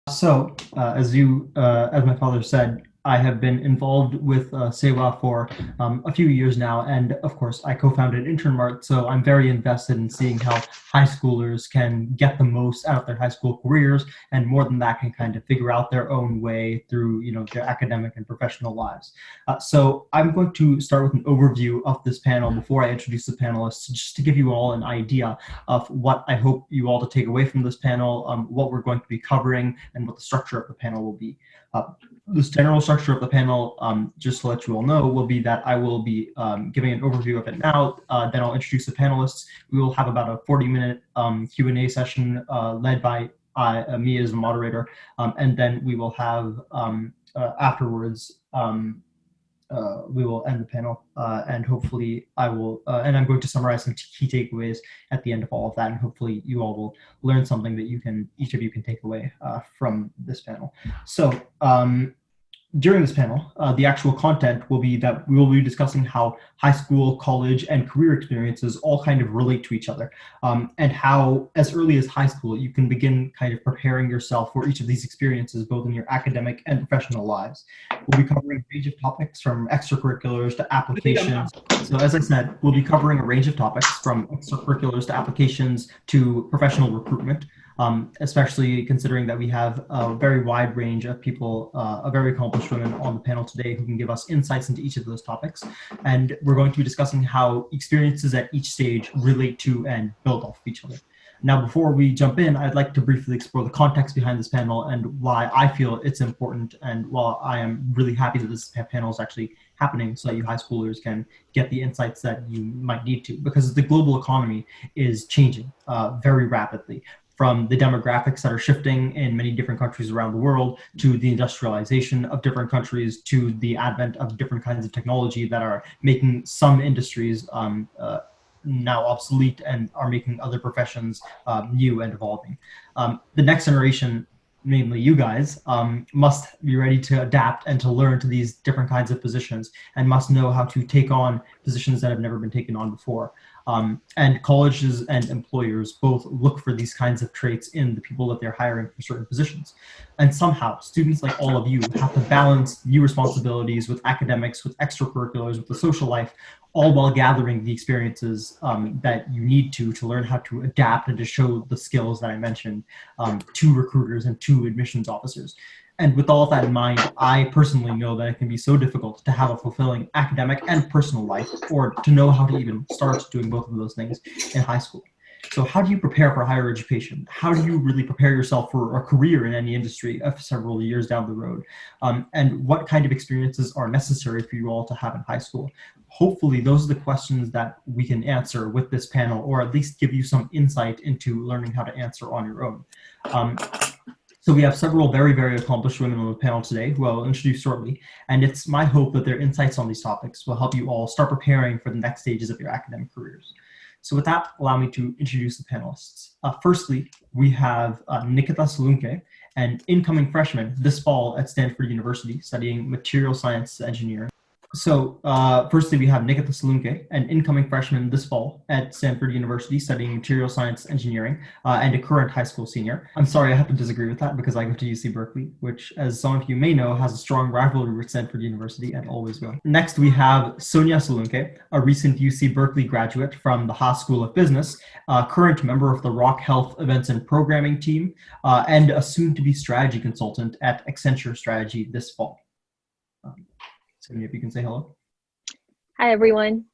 As my father said, I have been involved with Sewa for a few years now, and of course, I co-founded InternMart. So I'm very invested in seeing how high schoolers can get the most out of their high school careers, and more than that, can kind of figure out their own way through, their academic and professional lives. So I'm going to start with an overview of this panel before I introduce the panelists, just to give you all an idea of what I hope you all to take away from this panel, what we're going to be covering, and what the structure of the panel will be. This general structure of the panel, just to let you all know, will be that I will be giving an overview of it now, then I'll introduce the panelists. We will have about a 40-minute Q&A session led by me as the moderator, and then we will have afterwards, we will end the panel, and hopefully and I'm going to summarize some key takeaways at the end of all of that, and hopefully you all will learn something that each of you can take away from this panel. So during this panel, the actual content will be that we will be discussing how high school, college, and career experiences all kind of relate to each other, and how as early as high school you can begin kind of preparing yourself for each of these experiences, both in your academic and professional lives. We'll be covering a range of topics from extracurriculars to applications. So as I said, we'll be covering a range of topics from extracurriculars to applications to professional recruitment. Especially considering that we have a very wide range of people, very accomplished women on the panel today who can give us insights into each of those topics. And we're going to be discussing how experiences at each stage relate to and build off of each other. Now, before we jump in, I'd like to briefly explore the context behind this panel and why I feel it's important, and while I am really happy that this panel is actually happening so that you high schoolers can get the insights that you might need to, because the global economy is changing very rapidly, from the demographics that are shifting in many different countries around the world, to the industrialization of different countries, to the advent of different kinds of technology that are making some industries now obsolete and are making other professions new and evolving. The next generation, namely you guys, must be ready to adapt and to learn to these different kinds of positions, and must know how to take on positions that have never been taken on before. And colleges and employers both look for these kinds of traits in the people that they're hiring for certain positions. And somehow, students like all of you have to balance new responsibilities with academics, with extracurriculars, with the social life, all while gathering the experiences that you need to learn how to adapt and to show the skills that I mentioned to recruiters and to admissions officers. And with all of that in mind, I personally know that it can be so difficult to have a fulfilling academic and personal life, or to know how to even start doing both of those things in high school. So how do you prepare for higher education? How do you really prepare yourself for a career in any industry of several years down the road? And what kind of experiences are necessary for you all to have in high school? Hopefully, those are the questions that we can answer with this panel, or at least give you some insight into learning how to answer on your own. So we have several very, very accomplished women on the panel today who I'll introduce shortly, and it's my hope that their insights on these topics will help you all start preparing for the next stages of your academic careers. So with that, allow me to introduce the panelists. Firstly, we have Nikita Salunke, an incoming freshman this fall at Stanford University studying material science engineering. So firstly, we have Nikita Salunke, an incoming freshman this fall at Stanford University studying material science engineering, and a current high school senior. I'm sorry, I have to disagree with that because I go to UC Berkeley, which, as some of you may know, has a strong rivalry with Stanford University and always will. Next, we have Sonia Salunke, a recent UC Berkeley graduate from the Haas School of Business, current member of the Rock Health Events and Programming team, and a soon-to-be strategy consultant at Accenture Strategy this fall. Sonia, if you can say hello. Hi, everyone.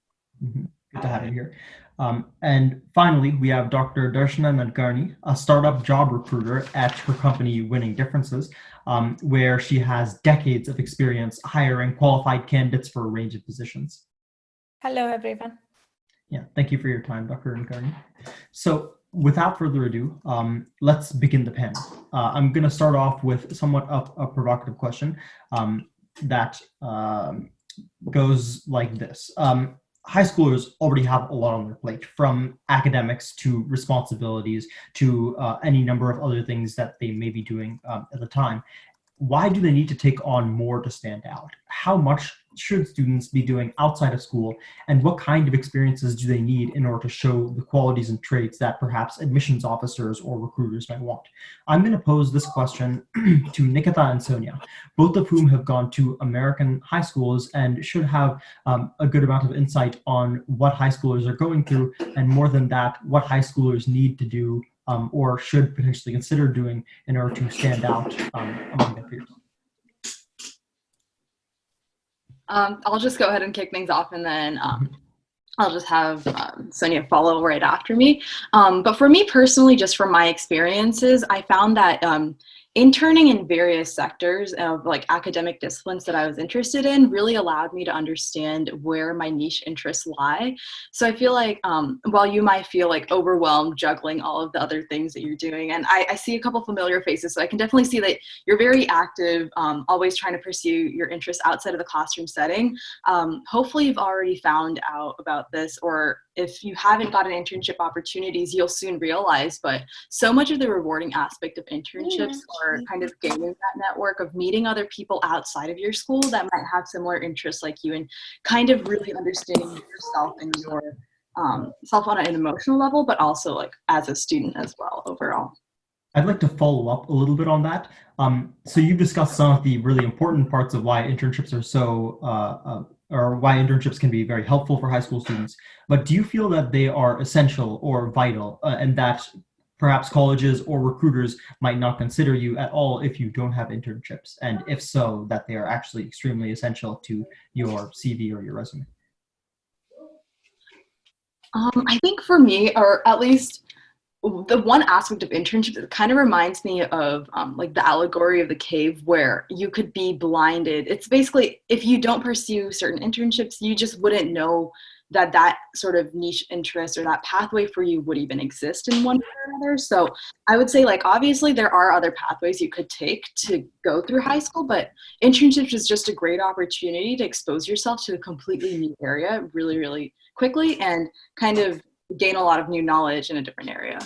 Good to have you here. And finally, we have Dr. Darshan Nadgarni, a startup job recruiter at her company Winning Differences, where she has decades of experience hiring qualified candidates for a range of positions. Hello, everyone. Yeah, thank you for your time, Dr. Nadgarni. So without further ado, let's begin the panel. I'm going to start off with somewhat of a provocative question. That goes like this. High schoolers already have a lot on their plate, from academics to responsibilities to any number of other things that they may be doing at the time. Why do they need to take on more to stand out? How much should students be doing outside of school, and what kind of experiences do they need in order to show the qualities and traits that perhaps admissions officers or recruiters might want? I'm going to pose this question to Nikita and Sonia, both of whom have gone to American high schools and should have a good amount of insight on what high schoolers are going through, and more than that, what high schoolers need to do or should potentially consider doing in order to stand out among their peers. I'll just go ahead and kick things off, and then I'll just have Sonia follow right after me. But for me personally, just from my experiences, I found that interning in various sectors of like academic disciplines that I was interested in really allowed me to understand where my niche interests lie. So I feel like while you might feel like overwhelmed juggling all of the other things that you're doing, and I see a couple familiar faces, so I can definitely see that you're very active, always trying to pursue your interests outside of the classroom setting. Hopefully you've already found out about this, or if you haven't gotten internship opportunities, you'll soon realize, but so much of the rewarding aspect of internships are kind of gaining that network of meeting other people outside of your school that might have similar interests like you, and kind of really understanding yourself and your self on an emotional level, but also like as a student as well overall. I'd like to follow up a little bit on that. So you've discussed some of the really important parts of why internships are so or why internships can be very helpful for high school students. But do you feel that they are essential or vital, and that perhaps colleges or recruiters might not consider you at all if you don't have internships? And if so, that they are actually extremely essential to your CV or your resume? I think for me, or at least the one aspect of internships, it kind of reminds me of like the allegory of the cave, where you could be blinded. It's basically, if you don't pursue certain internships, you just wouldn't know that that sort of niche interest or that pathway for you would even exist in one way or another. So I would say, like, obviously there are other pathways you could take to go through high school, but internships is just a great opportunity to expose yourself to a completely new area really, really quickly and kind of gain a lot of new knowledge in a different area.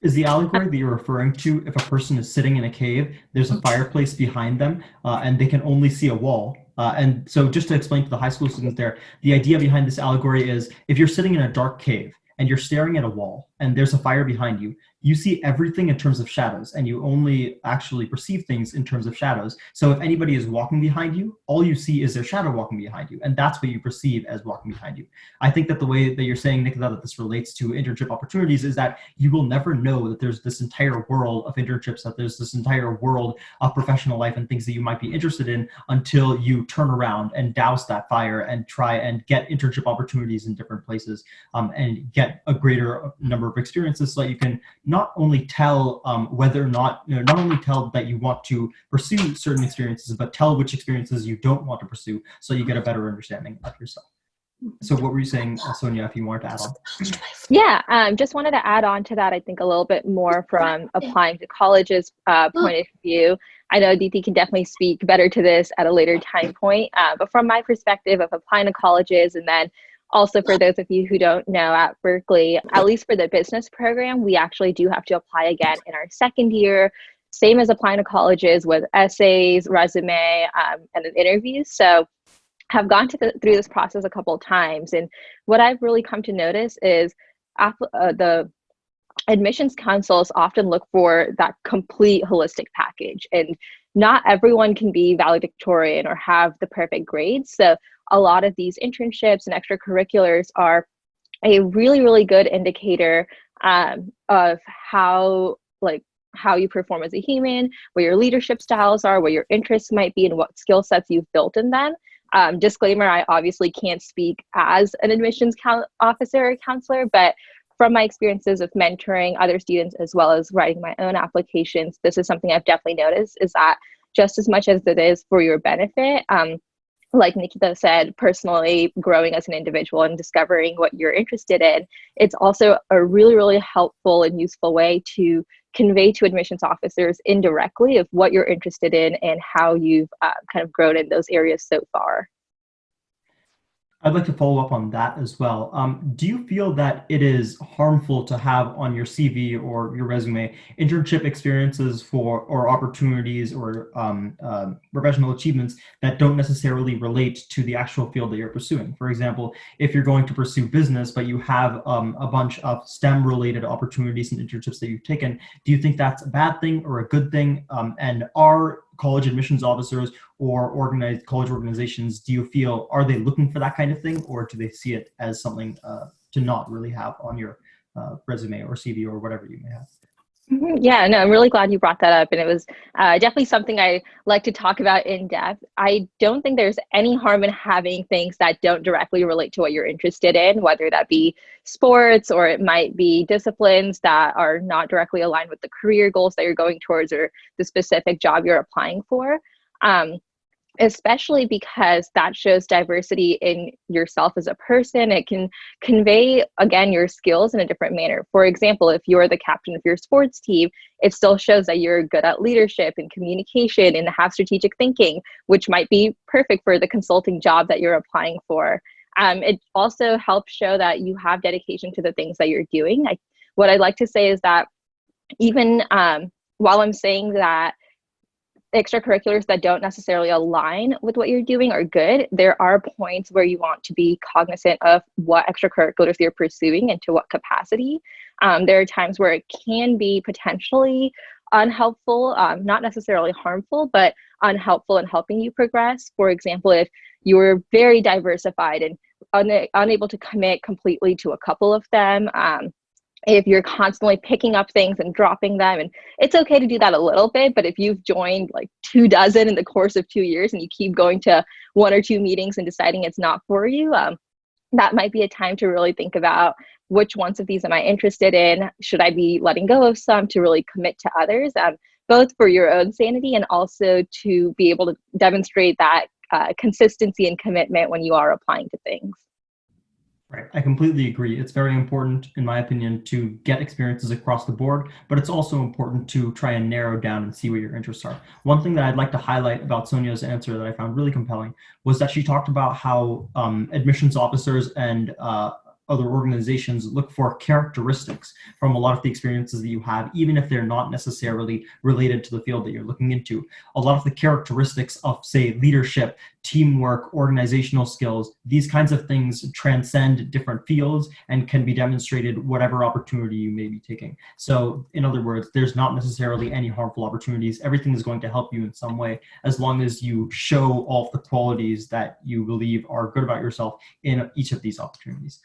Is the allegory that you're referring to, if a person is sitting in a cave, there's a fireplace behind them, and they can only see a wall? And so just to explain to the high school students there, the idea behind this allegory is if you're sitting in a dark cave and you're staring at a wall and there's a fire behind you, you see everything in terms of shadows, and you only actually perceive things in terms of shadows. So if anybody is walking behind you, all you see is their shadow walking behind you, and that's what you perceive as walking behind you. I think that the way that you're saying, Nikita, that this relates to internship opportunities is that you will never know that there's this entire world of internships, that there's this entire world of professional life and things that you might be interested in until you turn around and douse that fire and try and get internship opportunities in different places, and get a greater number of experiences so that you can not only tell whether or not, not only tell that you want to pursue certain experiences, but tell which experiences you don't want to pursue so you get a better understanding of yourself. So what were you saying, Sonia, if you wanted to add on? Yeah, just wanted to add on to that, I think a little bit more from applying to college's point of view. I know Aditi can definitely speak better to this at a later time point, but from my perspective of applying to colleges, and then also for those of you who don't know, at Berkeley, at least for the business program, we actually do have to apply again in our second year, same as applying to colleges with essays, resume, and an interview. So have gone through this process a couple of times. And what I've really come to notice is the admissions councils often look for that complete holistic package. And not everyone can be valedictorian or have the perfect grades. So a lot of these internships and extracurriculars are a really, really good indicator of how you perform as a human, what your leadership styles are, what your interests might be, and what skill sets you've built in them. Disclaimer, I obviously can't speak as an admissions officer or counselor, but from my experiences of mentoring other students as well as writing my own applications, this is something I've definitely noticed, is that just as much as it is for your benefit, like Nikita said, personally growing as an individual and discovering what you're interested in, it's also a really, really helpful and useful way to convey to admissions officers indirectly of what you're interested in and how you've kind of grown in those areas so far. I'd like to follow up on that as well. Do you feel that it is harmful to have on your CV or your resume internship experiences for or opportunities or professional achievements that don't necessarily relate to the actual field that you're pursuing? For example, if you're going to pursue business, but you have a bunch of STEM-related opportunities and internships that you've taken, do you think that's a bad thing or a good thing? And are college admissions officers or organized college organizations, do you feel, are they looking for that kind of thing, or do they see it as something to not really have on your resume or CV or whatever you may have? Yeah, no, I'm really glad you brought that up. And it was definitely something I like to talk about in depth. I don't think there's any harm in having things that don't directly relate to what you're interested in, whether that be sports or it might be disciplines that are not directly aligned with the career goals that you're going towards or the specific job you're applying for. Um, Especially because that shows diversity in yourself as a person. It can convey, again, your skills in a different manner. For example, if you're the captain of your sports team, it still shows that you're good at leadership and communication and have strategic thinking, which might be perfect for the consulting job that you're applying for. It also helps show that you have dedication to the things that you're doing. What I'd like to say is that even while I'm saying that extracurriculars that don't necessarily align with what you're doing are good, there are points where you want to be cognizant of what extracurriculars you're pursuing and to what capacity. There are times where it can be potentially unhelpful, not necessarily harmful, but unhelpful in helping you progress. For example, if you're very diversified and unable to commit completely to a couple of them, if you're constantly picking up things and dropping them, and it's okay to do that a little bit, but if you've joined like 24 in the course of 2 years and you keep going to 1 or 2 meetings and deciding it's not for you, that might be a time to really think about which ones of these am I interested in? Should I be letting go of some to really commit to others, both for your own sanity and also to be able to demonstrate that consistency and commitment when you are applying to things. Right. I completely agree. It's very important, in my opinion, to get experiences across the board, but it's also important to try and narrow down and see what your interests are. One thing that I'd like to highlight about Sonia's answer that I found really compelling was that she talked about how admissions officers and other organizations look for characteristics from a lot of the experiences that you have, even if they're not necessarily related to the field that you're looking into. A lot of the characteristics of, say, leadership, teamwork, organizational skills, these kinds of things transcend different fields and can be demonstrated whatever opportunity you may be taking. So in other words, there's not necessarily any harmful opportunities. Everything is going to help you in some way, as long as you show all of the qualities that you believe are good about yourself in each of these opportunities.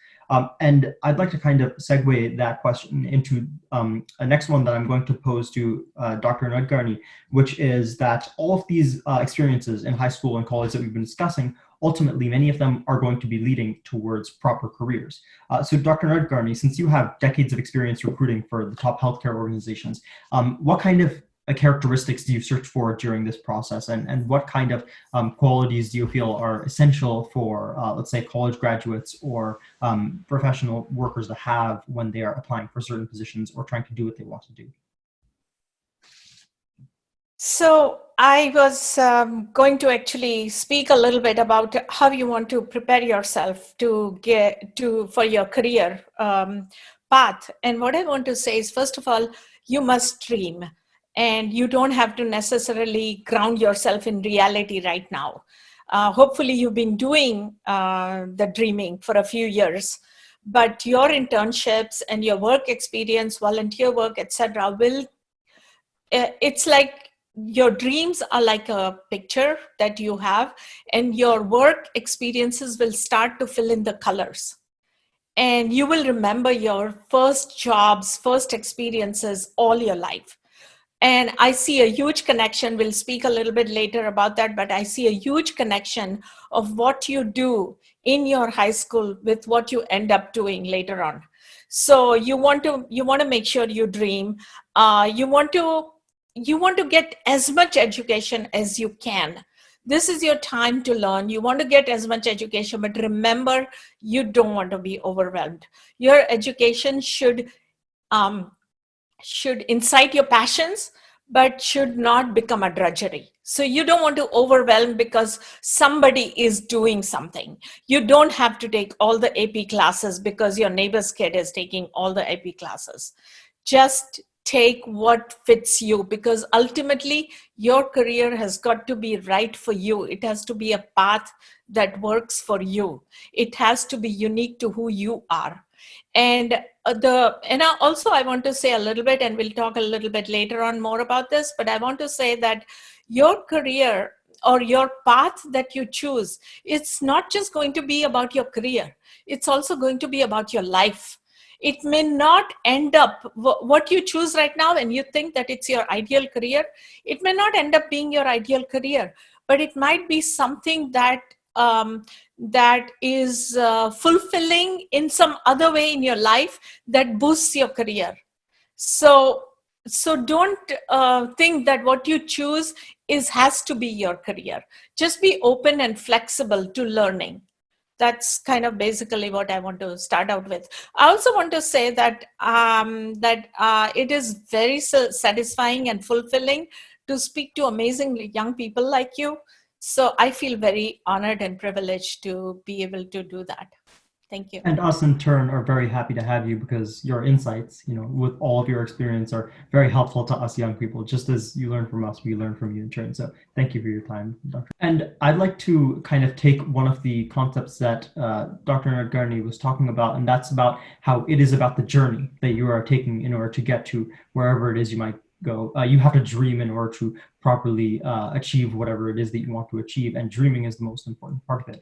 And I'd like to kind of segue that question into a next one that I'm going to pose to Dr. Nadgarni, which is that all of these experiences in high school and college that we've been discussing, ultimately, many of them are going to be leading towards proper careers. So Dr. Nadgarni, since you have decades of experience recruiting for the top healthcare organizations, what kind of characteristics do you search for during this process, and what kind of qualities do you feel are essential for, let's say, college graduates or professional workers to have when they are applying for certain positions or trying to do what they want to do? So I was going to actually speak a little bit about how you want to prepare yourself to for your career path. And what I want to say is, first of all, you must dream. And you don't have to necessarily ground yourself in reality right now. Hopefully you've been doing the dreaming for a few years, but your internships and your work experience, volunteer work, etc., it's like your dreams are like a picture that you have, and your work experiences will start to fill in the colors. And you will remember your first jobs, first experiences all your life. And I see a huge connection. We'll speak a little bit later about that, but I see a huge connection of what you do in your high school with what you end up doing later on. So you want to make sure you dream. You want to get as much education as you can. This is your time to learn. You want to get as much education, but remember, you don't want to be overwhelmed. Your education should incite your passions, but should not become a drudgery. So you don't want to overwhelm because somebody is doing something. You don't have to take all the AP classes because your neighbor's kid is taking all the AP classes. Just take what fits you, because ultimately your career has got to be right for you. It has to be a path that works for you. It has to be unique to who you are. And I want to say a little bit, and we'll talk a little bit later on more about this, but I want to say that your career or your path that you choose, it's not just going to be about your career. It's also going to be about your life. It may not end up, what you choose right now and you think that it's your ideal career, it may not end up being your ideal career, but it might be something that that is fulfilling in some other way in your life that boosts your career. So don't think that what you choose has to be your career. Just be open and flexible to learning. That's kind of basically what I want to start out with. I also want to say that it is very satisfying and fulfilling to speak to amazing young people like you. So I feel very honored and privileged to be able to do that. Thank you. And us in turn are very happy to have you, because your insights, with all of your experience, are very helpful to us young people. Just as you learn from us, we learn from you in turn. So thank you for your time, Dr. And I'd like to kind of take one of the concepts that Dr. Nadgarni was talking about, and that's about how it is about the journey that you are taking in order to get to wherever it is you might go. You have to dream in order to properly achieve whatever it is that you want to achieve, and dreaming is the most important part of it.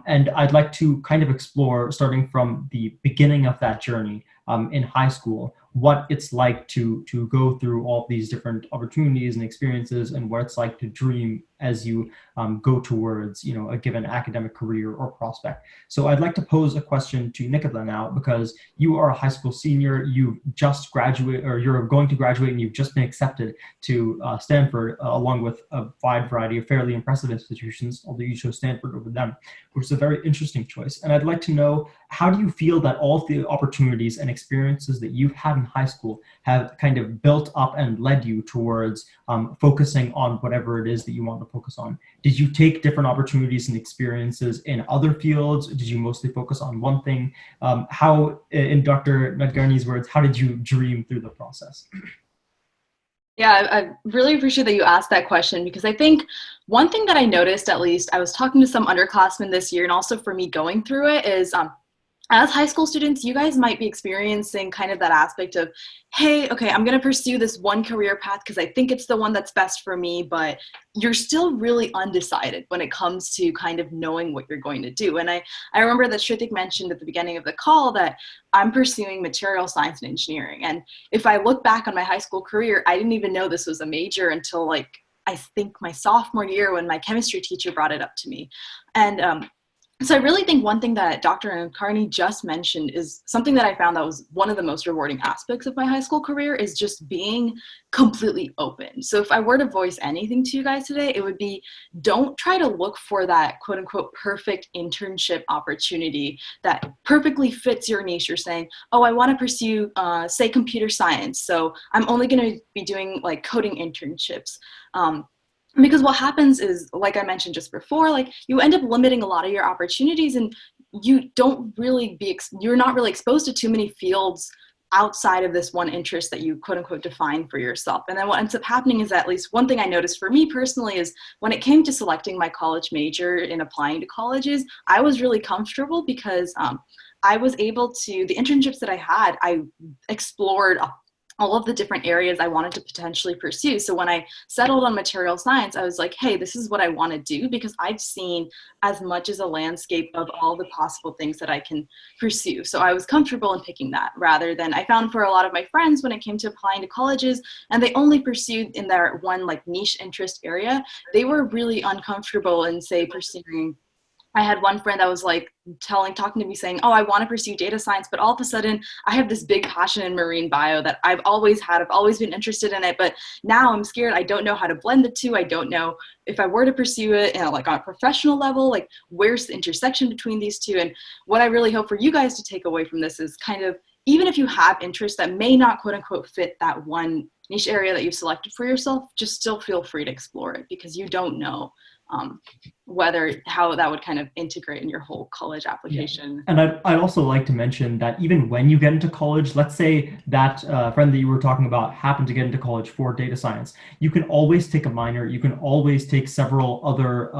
And I'd like to kind of explore, starting from the beginning of that journey in high school, what it's like to go through all these different opportunities and experiences, and what it's like to dream as you go towards a given academic career or prospect. So I'd like to pose a question to Nikita now, because you are a high school senior. You've just graduated, or you're going to graduate, and you've just been accepted to Stanford, along with a wide variety of fairly impressive institutions, although you chose Stanford over them, which is a very interesting choice. And I'd like to know, how do you feel that all of the opportunities and experiences that you've had in high school have kind of built up and led you towards focusing on whatever it is that you want to focus on? Did you take different opportunities and experiences in other fields? Did you mostly focus on one thing? How, in Dr. Nadgarni's words, how did you dream through the process? Yeah, I really appreciate that you asked that question, because I think one thing that I noticed, at least, I was talking to some underclassmen this year, and also for me going through it, is as high school students, you guys might be experiencing kind of that aspect of, hey, okay, I'm going to pursue this one career path because I think it's the one that's best for me, but you're still really undecided when it comes to kind of knowing what you're going to do. And I remember that Shritik mentioned at the beginning of the call that I'm pursuing material science and engineering. And if I look back on my high school career, I didn't even know this was a major until I think my sophomore year, when my chemistry teacher brought it up to me. And so I really think one thing that Dr. Nadgarni just mentioned is something that I found that was one of the most rewarding aspects of my high school career, is just being completely open. So if I were to voice anything to you guys today, it would be, don't try to look for that quote unquote perfect internship opportunity that perfectly fits your niche. You're saying, oh, I want to pursue, say, computer science, so I'm only going to be doing coding internships. Because what happens is, like I mentioned just before, you end up limiting a lot of your opportunities, and you're not really exposed to too many fields outside of this one interest that you quote unquote define for yourself. And then what ends up happening is, at least one thing I noticed for me personally, is when it came to selecting my college major and applying to colleges, I was really comfortable because I was able to, the internships that I had, I explored all of the different areas I wanted to potentially pursue. So when I settled on material science, I was like, hey, this is what I want to do, because I've seen as much as a landscape of all the possible things that I can pursue. So I was comfortable in picking that, rather than, I found for a lot of my friends, when it came to applying to colleges and they only pursued in their one niche interest area, they were really uncomfortable in, say, pursuing. I had one friend that was talking to me saying, oh, I want to pursue data science, but all of a sudden I have this big passion in marine bio that I've always had. I've always been interested in it, but now I'm scared. I don't know how to blend the two. I don't know if I were to pursue it on a professional level, where's the intersection between these two? And what I really hope for you guys to take away from this is kind of, even if you have interests that may not quote unquote fit that one niche area that you've selected for yourself, just still feel free to explore it, because you don't know how that would kind of integrate in your whole college application. Yeah. And I'd also like to mention that even when you get into college, let's say that friend that you were talking about happened to get into college for data science, you can always take a minor, you can always take several other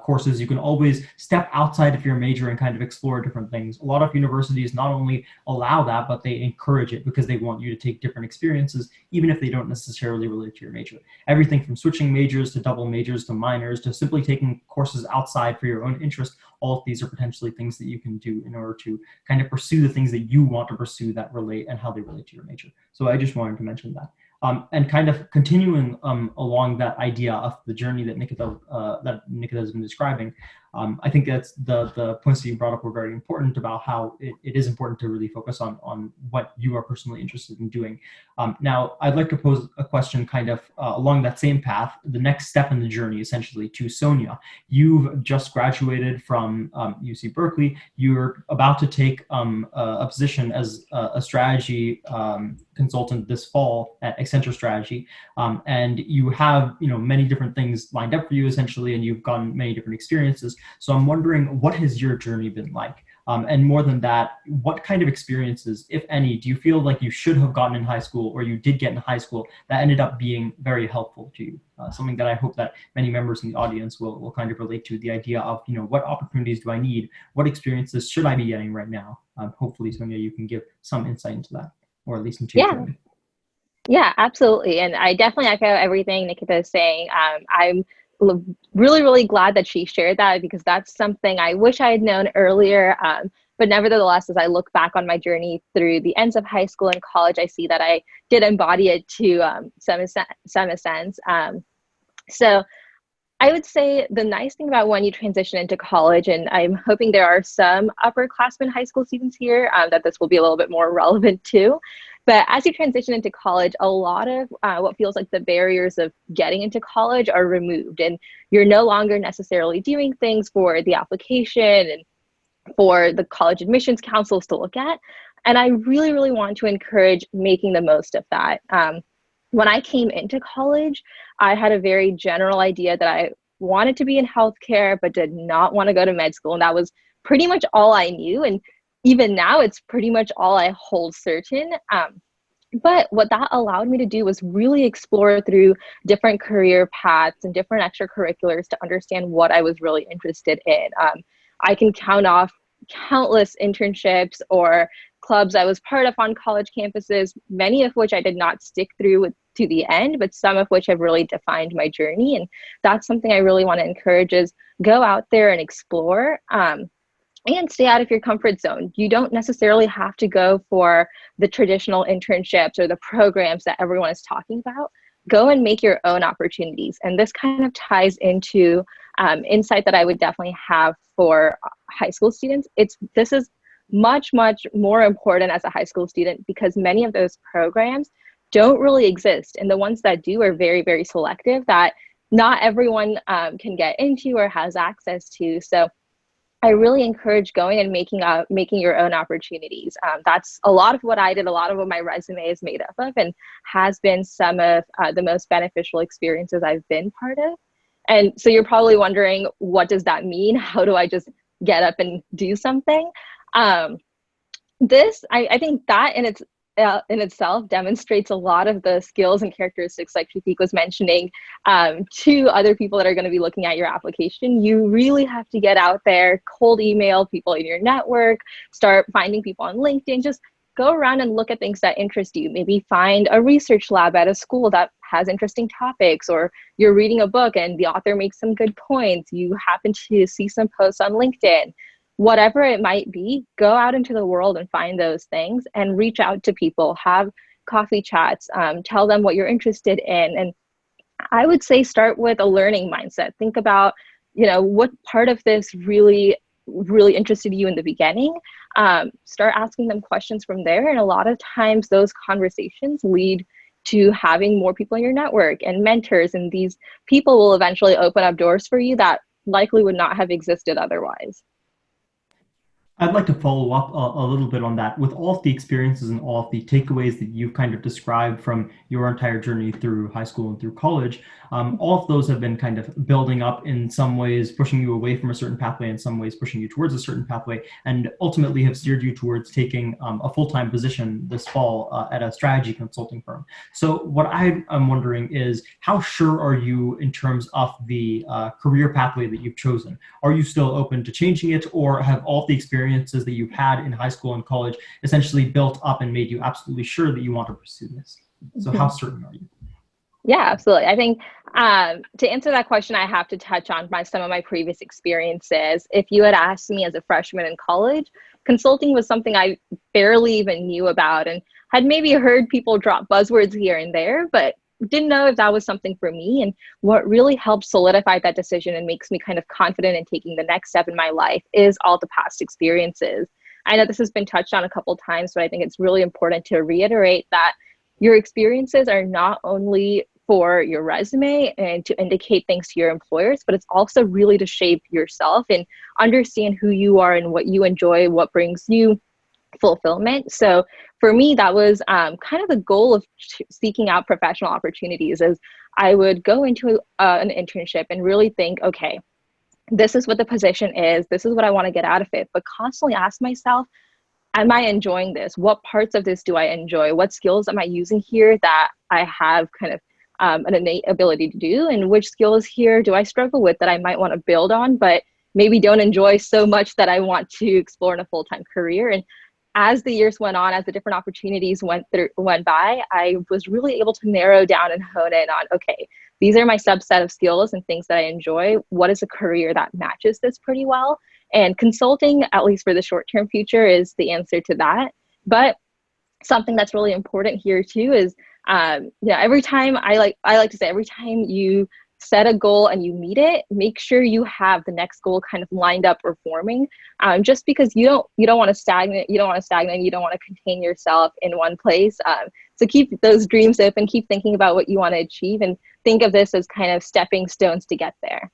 courses, you can always step outside of your major and kind of explore different things. A lot of universities not only allow that, but they encourage it because they want you to take different experiences, even if they don't necessarily relate to your major. Everything from switching majors to double majors to minors to simply taking courses outside for your own interest, all of these are potentially things that you can do in order to kind of pursue the things that you want to pursue that relate and how they relate to your major. So I just wanted to mention that. And kind of continuing along that idea of the journey that Nikita has been describing, I think that's the points that you brought up were very important about how it is important to really focus on what you are personally interested in doing. Now, I'd like to pose a question kind of along that same path, the next step in the journey, essentially, to Sonia. You've just graduated from UC Berkeley. You're about to take a position as a strategy consultant this fall at Accenture Strategy, and you have many different things lined up for you, essentially, and you've gotten many different experiences. So I'm wondering, what has your journey been like? And more than that, what kind of experiences, if any, do you feel like you should have gotten in high school or you did get in high school that ended up being very helpful to you? Something that I hope that many members in the audience will kind of relate to, the idea of, what opportunities do I need? What experiences should I be getting right now? Hopefully, Sonia, you can give some insight into that, or at least into your journey. Yeah, absolutely. And I definitely echo everything Nikita is saying. I'm really, really glad that she shared that, because that's something I wish I had known earlier. But nevertheless, as I look back on my journey through the ends of high school and college, I see that I did embody it to some sense. So I would say the nice thing about when you transition into college, and I'm hoping there are some upperclassmen high school students here that this will be a little bit more relevant to. But as you transition into college, a lot of what feels like the barriers of getting into college are removed, and you're no longer necessarily doing things for the application and for the college admissions councils to look at. And I really, really want to encourage making the most of that. When I came into college, I had a very general idea that I wanted to be in healthcare, but did not want to go to med school. And that was pretty much all I knew. And even now, it's pretty much all I hold certain. But what that allowed me to do was really explore through different career paths and different extracurriculars to understand what I was really interested in. I can count off countless internships or clubs I was part of on college campuses, many of which I did not stick through to the end, but some of which have really defined my journey. And that's something I really want to encourage, is go out there and explore. And stay out of your comfort zone. You don't necessarily have to go for the traditional internships or the programs that everyone is talking about. Go and make your own opportunities. And this kind of ties into insight that I would definitely have for high school students. This is much, much more important as a high school student, because many of those programs don't really exist. And the ones that do are very, very selective, that not everyone can get into or has access to. So I really encourage going and making your own opportunities. That's a lot of what I did, a lot of what my resume is made up of, and has been some of the most beneficial experiences I've been part of. And so you're probably wondering, what does that mean? How do I just get up and do something? I think that in itself demonstrates a lot of the skills and characteristics, like Pratik was mentioning, to other people that are going to be looking at your application. You really have to get out there, cold email people in your network, start finding people on LinkedIn, just go around and look at things that interest you. Maybe find a research lab at a school that has interesting topics, or you're reading a book and the author makes some good points. You happen to see some posts on LinkedIn. Whatever it might be, go out into the world and find those things and reach out to people, have coffee chats, tell them what you're interested in. And I would say start with a learning mindset. Think about, what part of this really, really interested you in the beginning. Start asking them questions from there. And a lot of times those conversations lead to having more people in your network and mentors. And these people will eventually open up doors for you that likely would not have existed otherwise. I'd like to follow up a little bit on that. With all of the experiences and all of the takeaways that you've kind of described from your entire journey through high school and through college, all of those have been kind of building up in some ways, pushing you away from a certain pathway, in some ways pushing you towards a certain pathway, and ultimately have steered you towards taking a full-time position this fall at a strategy consulting firm. So what I am wondering is, how sure are you in terms of the career pathway that you've chosen? Are you still open to changing it, or have all the experiences that you've had in high school and college essentially built up and made you absolutely sure that you want to pursue this? So how certain are you? Yeah, absolutely. I think to answer that question, I have to touch on some of my previous experiences. If you had asked me as a freshman in college, consulting was something I barely even knew about and had maybe heard people drop buzzwords here and there, but didn't know if that was something for me. And what really helped solidify that decision and makes me kind of confident in taking the next step in my life is all the past experiences. I know this has been touched on a couple of times, but I think it's really important to reiterate that your experiences are not only for your resume and to indicate things to your employers, but it's also really to shape yourself and understand who you are and what you enjoy, what brings you fulfillment. So for me, that was kind of the goal of seeking out professional opportunities. Is I would go into an internship and really think, okay, this is what the position is, this is what I want to get out of it, but constantly ask myself, am I enjoying this? What parts of this do I enjoy? What skills am I using here that I have kind of an innate ability to do? And which skills here do I struggle with that I might want to build on, but maybe don't enjoy so much that I want to explore in a full-time career? And as the years went on, as the different opportunities went by, I was really able to narrow down and hone in on, okay, these are my subset of skills and things that I enjoy. What is a career that matches this pretty well? And consulting, at least for the short-term future, is the answer to that. But something that's really important here too is, every time I like to say, every time you set a goal and you meet it, make sure you have the next goal kind of lined up or forming. Just because you don't want to stagnate, you don't want to contain yourself in one place. So keep those dreams open, keep thinking about what you want to achieve, and think of this as kind of stepping stones to get there.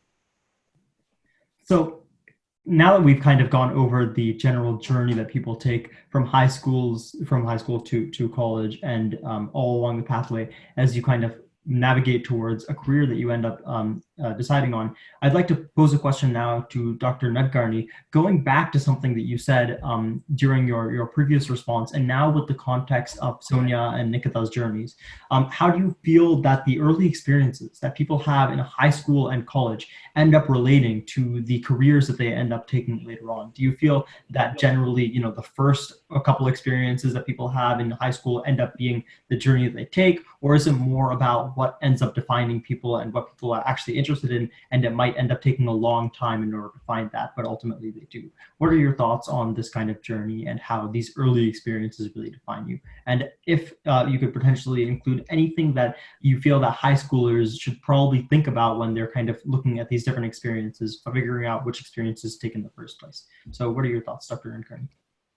So now that we've kind of gone over the general journey that people take from high school to college and all along the pathway, as you kind of navigate towards a career that you end up deciding on, I'd like to pose a question now to Dr. Nadgarni, going back to something that you said during your previous response, and now with the context of Sonia and Nikita's journeys. How do you feel that the early experiences that people have in high school and college end up relating to the careers that they end up taking later on? Do you feel that generally, the first couple experiences that people have in high school end up being the journey that they take, or is it more about what ends up defining people and what people are actually interested in, and it might end up taking a long time in order to find that, but ultimately they do? What are your thoughts on this kind of journey and how these early experiences really define you? And if you could potentially include anything that you feel that high schoolers should probably think about when they're kind of looking at these different experiences, figuring out which experiences to take in the first place. So what are your thoughts, Dr. Nadgarni?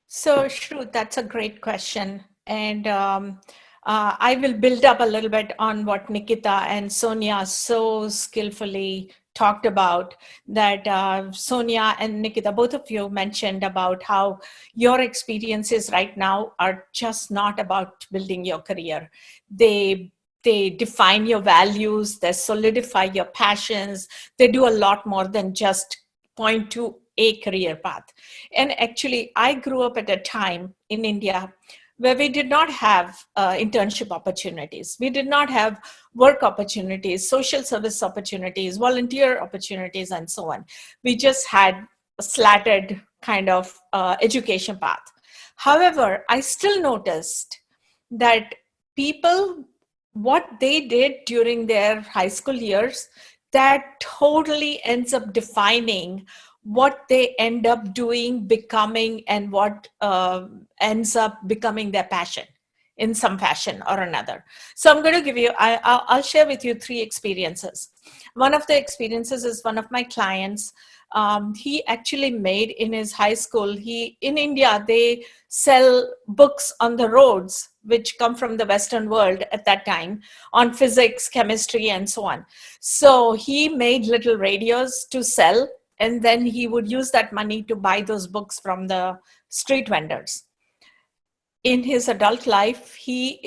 So, Shruti, that's a great question. And I will build up a little bit on what Nikita and Sonia so skillfully talked about, that Sonia and Nikita, both of you mentioned about how your experiences right now are just not about building your career. They define your values, they solidify your passions, they do a lot more than just point to a career path. And actually, I grew up at a time in India where we did not have internship opportunities. We did not have work opportunities, social service opportunities, volunteer opportunities, and so on. We just had a slatted kind of education path. However, I still noticed that people, what they did during their high school years, that totally ends up defining what they end up doing, becoming, and what ends up becoming their passion in some fashion or another. So I'm going to give you, I'll share with you 3 experiences. One of the experiences is one of my clients. He actually made in his high school, in India, they sell books on the roads, which come from the Western world at that time, on physics, chemistry, and so on. So he made little radios to sell and then he would use that money to buy those books from the street vendors. In his adult life, he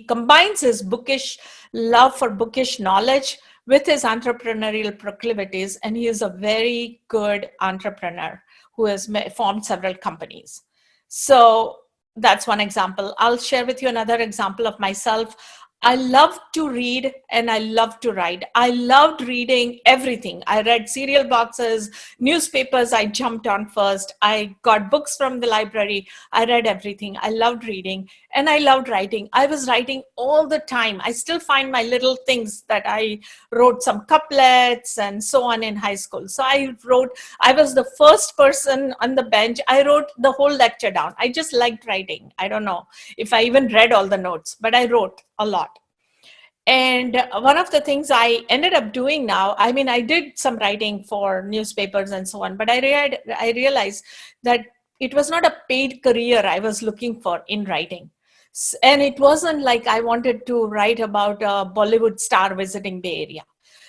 combines his bookish love for bookish knowledge with his entrepreneurial proclivities, and he is a very good entrepreneur who has formed several companies. So that's one example. I'll share with you another example of myself. I love to read and I love to write. I loved reading everything. I read cereal boxes, newspapers I jumped on first. I got books from the library. I read everything. I loved reading and I loved writing. I was writing all the time. I still find my little things that I wrote some couplets and so on in high school. So I was the first person on the bench. I wrote the whole lecture down. I just liked writing. I don't know if I even read all the notes, but I wrote a lot. And one of the things I ended up doing now, I mean, I did some writing for newspapers and so on, but I realized that it was not a paid career I was looking for in writing. And it wasn't like I wanted to write about a Bollywood star visiting Bay Area.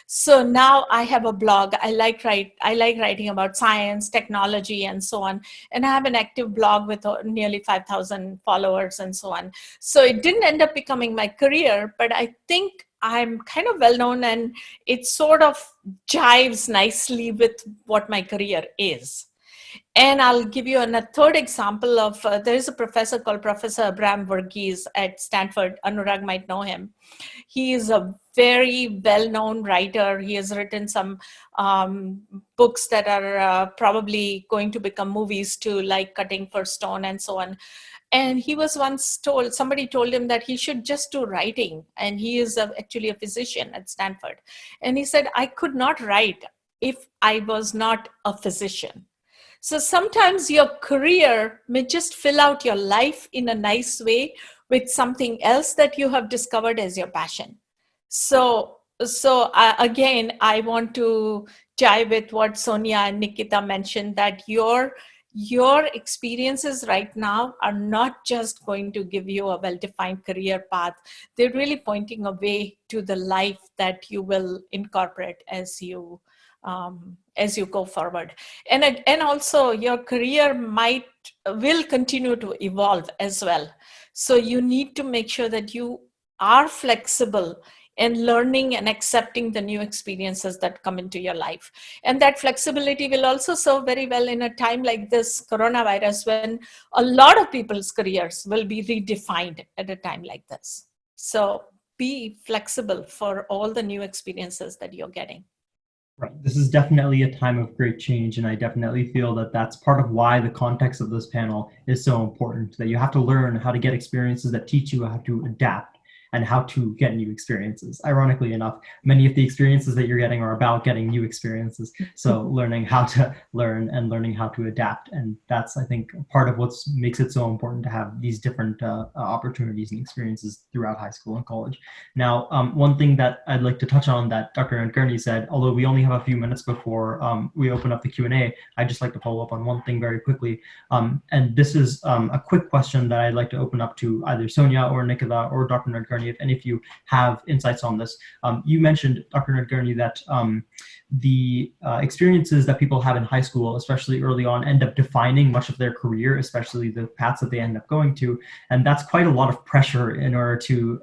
So now I have a blog. I like writing about science, technology, and so on. And I have an active blog with nearly 5,000 followers and so on. So it didn't end up becoming my career, but I think I'm kind of well known and it sort of jives nicely with what my career is. And I'll give you a third example of, there is a professor called Professor Abram Varghese at Stanford. Anurag might know him. He is a very well-known writer. He has written some books that are probably going to become movies too, like Cutting for Stone and so on. And he was once somebody told him that he should just do writing. And he is actually a physician at Stanford. And he said, I could not write if I was not a physician. So sometimes your career may just fill out your life in a nice way with something else that you have discovered as your passion. So again, I want to jive with what Sonia and Nikita mentioned, that your experiences right now are not just going to give you a well-defined career path. They're really pointing a way to the life that you will incorporate as you go forward. And also your career will continue to evolve as well. So you need to make sure that you are flexible in learning and accepting the new experiences that come into your life. And that flexibility will also serve very well in a time like this coronavirus, when a lot of people's careers will be redefined at a time like this. So be flexible for all the new experiences that you're getting. Right. This is definitely a time of great change, and I definitely feel that that's part of why the context of this panel is so important, that you have to learn how to get experiences that teach you how to adapt and how to get new experiences. Ironically enough, many of the experiences that you're getting are about getting new experiences. So learning how to learn and learning how to adapt. And that's, I think, part of what makes it so important to have these different opportunities and experiences throughout high school and college. Now, one thing that I'd like to touch on that Dr. Nadgarni said, although we only have a few minutes before we open up the Q&A, I'd just like to follow up on one thing very quickly. And this is a quick question that I'd like to open up to either Sonia or Nikita or Dr. Nadgarni, if any of you have insights on this. You mentioned, Dr. Nadgarni, that the experiences that people have in high school, especially early on, end up defining much of their career, especially the paths that they end up going to. And that's quite a lot of pressure in order to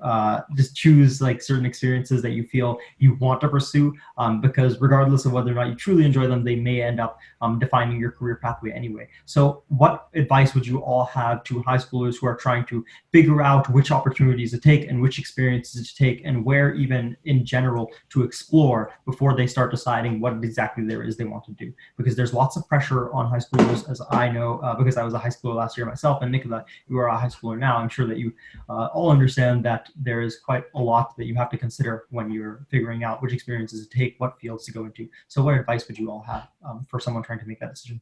just choose like certain experiences that you feel you want to pursue, because regardless of whether or not you truly enjoy them, they may end up defining your career pathway anyway. So what advice would you all have to high schoolers who are trying to figure out which opportunities to take and which experiences to take, and where even in general to explore before they start deciding what exactly there is they want to do? Because there's lots of pressure on high schoolers, as I know, because I was a high schooler last year myself, and Nikita, you are a high schooler now. I'm sure that you all understand that there is quite a lot that you have to consider when you're figuring out which experiences to take, what fields to go into. So what advice would you all have for someone trying to make that decision?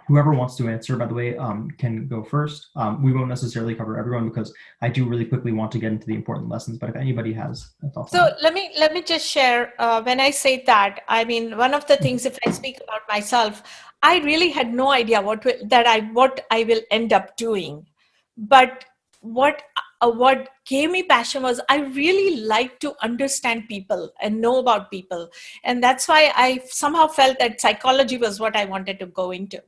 Whoever wants to answer, by the way, can go first. We won't necessarily cover everyone because I do really quickly want to get into the important lessons, but if anybody has thoughts. So let me just share, when I say that, I mean, one of the things, if I speak about myself, I really had no idea what I will end up doing. But what what gave me passion was I really like to understand people and know about people. And that's why I somehow felt that psychology was what I wanted to go into.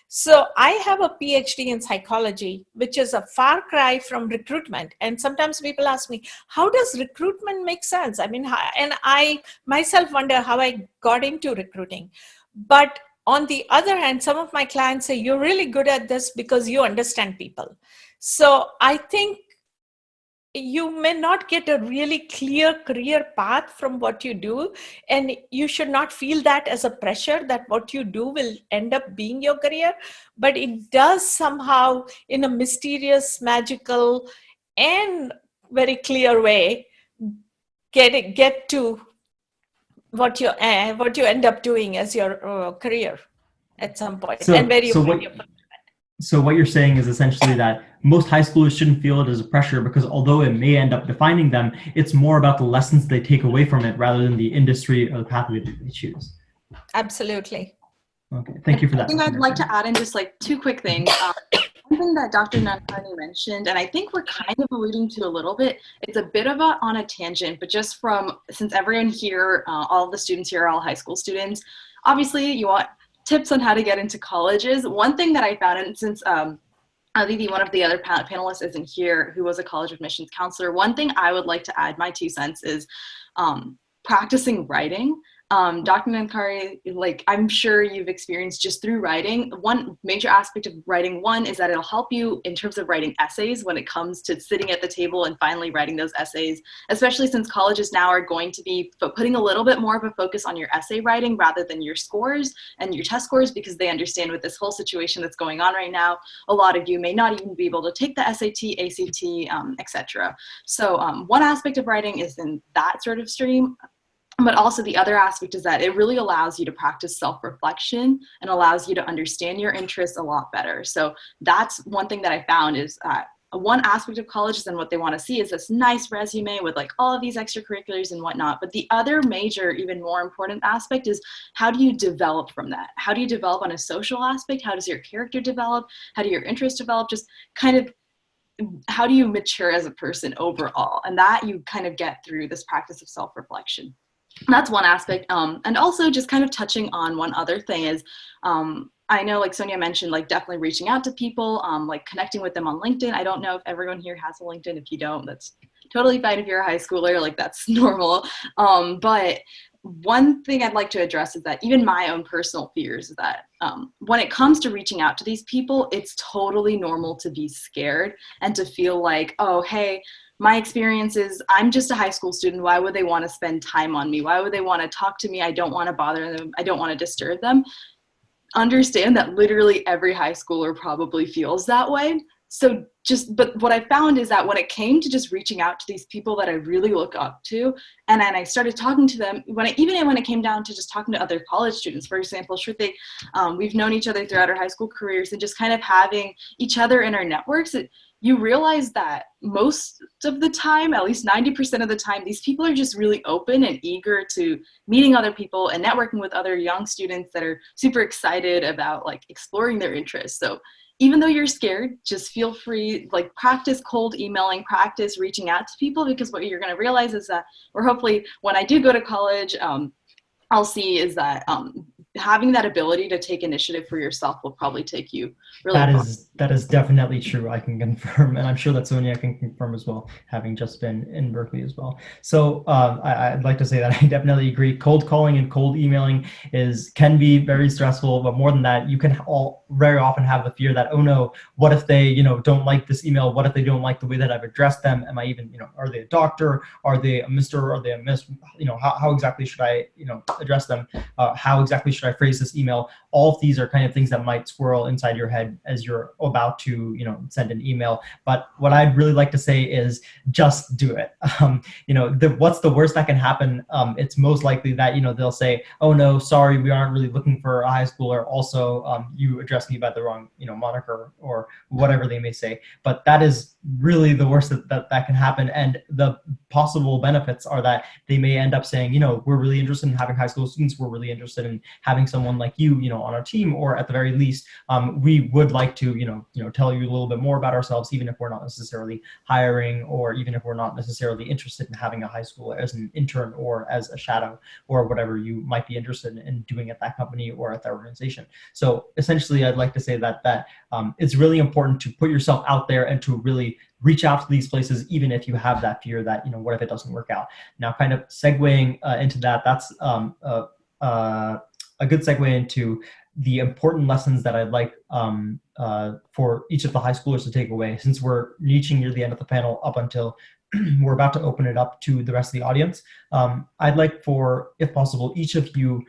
So I have a PhD in psychology, which is a far cry from recruitment. And sometimes people ask me, how does recruitment make sense? I mean, and I myself wonder how I got into recruiting. But on the other hand, some of my clients say, you're really good at this because you understand people. So I think you may not get a really clear career path from what you do, and you should not feel that as a pressure that what you do will end up being your career, but it does somehow in a mysterious, magical, and very clear way get to what you end up doing as your career at some point, and where you find your. So what you're saying is essentially that most high schoolers shouldn't feel it as a pressure, because although it may end up defining them, it's more about the lessons they take away from it rather than the industry or the pathway that they choose. Absolutely. Okay, thank you for that. I think I'd like to add in just like two quick things. One thing that Dr. Nadgarni mentioned, and I think we're kind of alluding to a little bit, it's a bit of on a tangent, but just since everyone here, all of the students here are all high school students, obviously you want tips on how to get into colleges. One thing that I found, and since Aditi, one of the other panelists, isn't here, who was a college admissions counselor, one thing I would like to add my 2 cents is practicing writing. Dr. Nadgarni, like I'm sure you've experienced just through writing, one major aspect of writing, one is that it'll help you in terms of writing essays when it comes to sitting at the table and finally writing those essays, especially since colleges now are going to be putting a little bit more of a focus on your essay writing rather than your scores and your test scores, because they understand with this whole situation that's going on right now, a lot of you may not even be able to take the SAT, ACT, etc. So one aspect of writing is in that sort of stream. But also the other aspect is that it really allows you to practice self-reflection and allows you to understand your interests a lot better. So that's one thing that I found is one aspect of colleges and what they want to see is this nice resume with like all of these extracurriculars and whatnot. But the other major, even more important aspect is how do you develop from that? How do you develop on a social aspect? How does your character develop? How do your interests develop? Just kind of how do you mature as a person overall? And that you kind of get through this practice of self-reflection. That's one aspect. And also just kind of touching on one other thing is, I know like Sonia mentioned, like definitely reaching out to people, like connecting with them on LinkedIn. I don't know if everyone here has a LinkedIn. If you don't, that's totally fine. If you're a high schooler, like that's normal. But one thing I'd like to address is that even my own personal fears is that when it comes to reaching out to these people, it's totally normal to be scared and to feel like, oh, hey, my experience is I'm just a high school student. Why would they want to spend time on me? Why would they want to talk to me? I don't want to bother them. I don't want to disturb them. Understand that literally every high schooler probably feels that way. So but what I found is that when it came to just reaching out to these people that I really look up to, and then I started talking to them, even when it came down to just talking to other college students, for example, Shruti, we've known each other throughout our high school careers, and just kind of having each other in our networks, you realize that most of the time, at least 90% of the time, these people are just really open and eager to meeting other people and networking with other young students that are super excited about like exploring their interests. So even though you're scared, just feel free, like practice cold emailing, practice reaching out to people, because what you're going to realize is that, or hopefully when I do go to college, I'll see is that having that ability to take initiative for yourself will probably take you really far. That is definitely true. I can confirm, and I'm sure that Sonia can confirm as well, having just been in Berkeley as well. So I'd like to say that I definitely agree. Cold calling and cold emailing can be very stressful, but more than that, you can all very often have the fear that, oh no, what if they don't like this email? What if they don't like the way that I've addressed them? Am I even are they a doctor? Are they a Mr.? Are they a Miss? How exactly should I address them? How exactly should I phrase this email? All of these are kind of things that might swirl inside your head as you're about to send an email. But what I'd really like to say is just do it. What's the worst that can happen? It's most likely that they'll say, oh no, sorry, we aren't really looking for a high schooler. Also, you addressed me by the wrong moniker, or whatever they may say. But that is really the worst that can happen. And the possible benefits are that they may end up saying, we're really interested in having high school students. We're really interested in having someone like you, on our team, or at the very least, we would like to, tell you a little bit more about ourselves, even if we're not necessarily hiring, or even if we're not necessarily interested in having a high schooler as an intern or as a shadow or whatever you might be interested in doing at that company or at that organization. So essentially, I'd like to say that it's really important to put yourself out there and to really reach out to these places, even if you have that fear that, what if it doesn't work out? Now, kind of segueing into that, that's a good segue into the important lessons that I'd like for each of the high schoolers to take away, since we're reaching near the end of the panel up until we're about to open it up to the rest of the audience. I'd like for, if possible, each of you,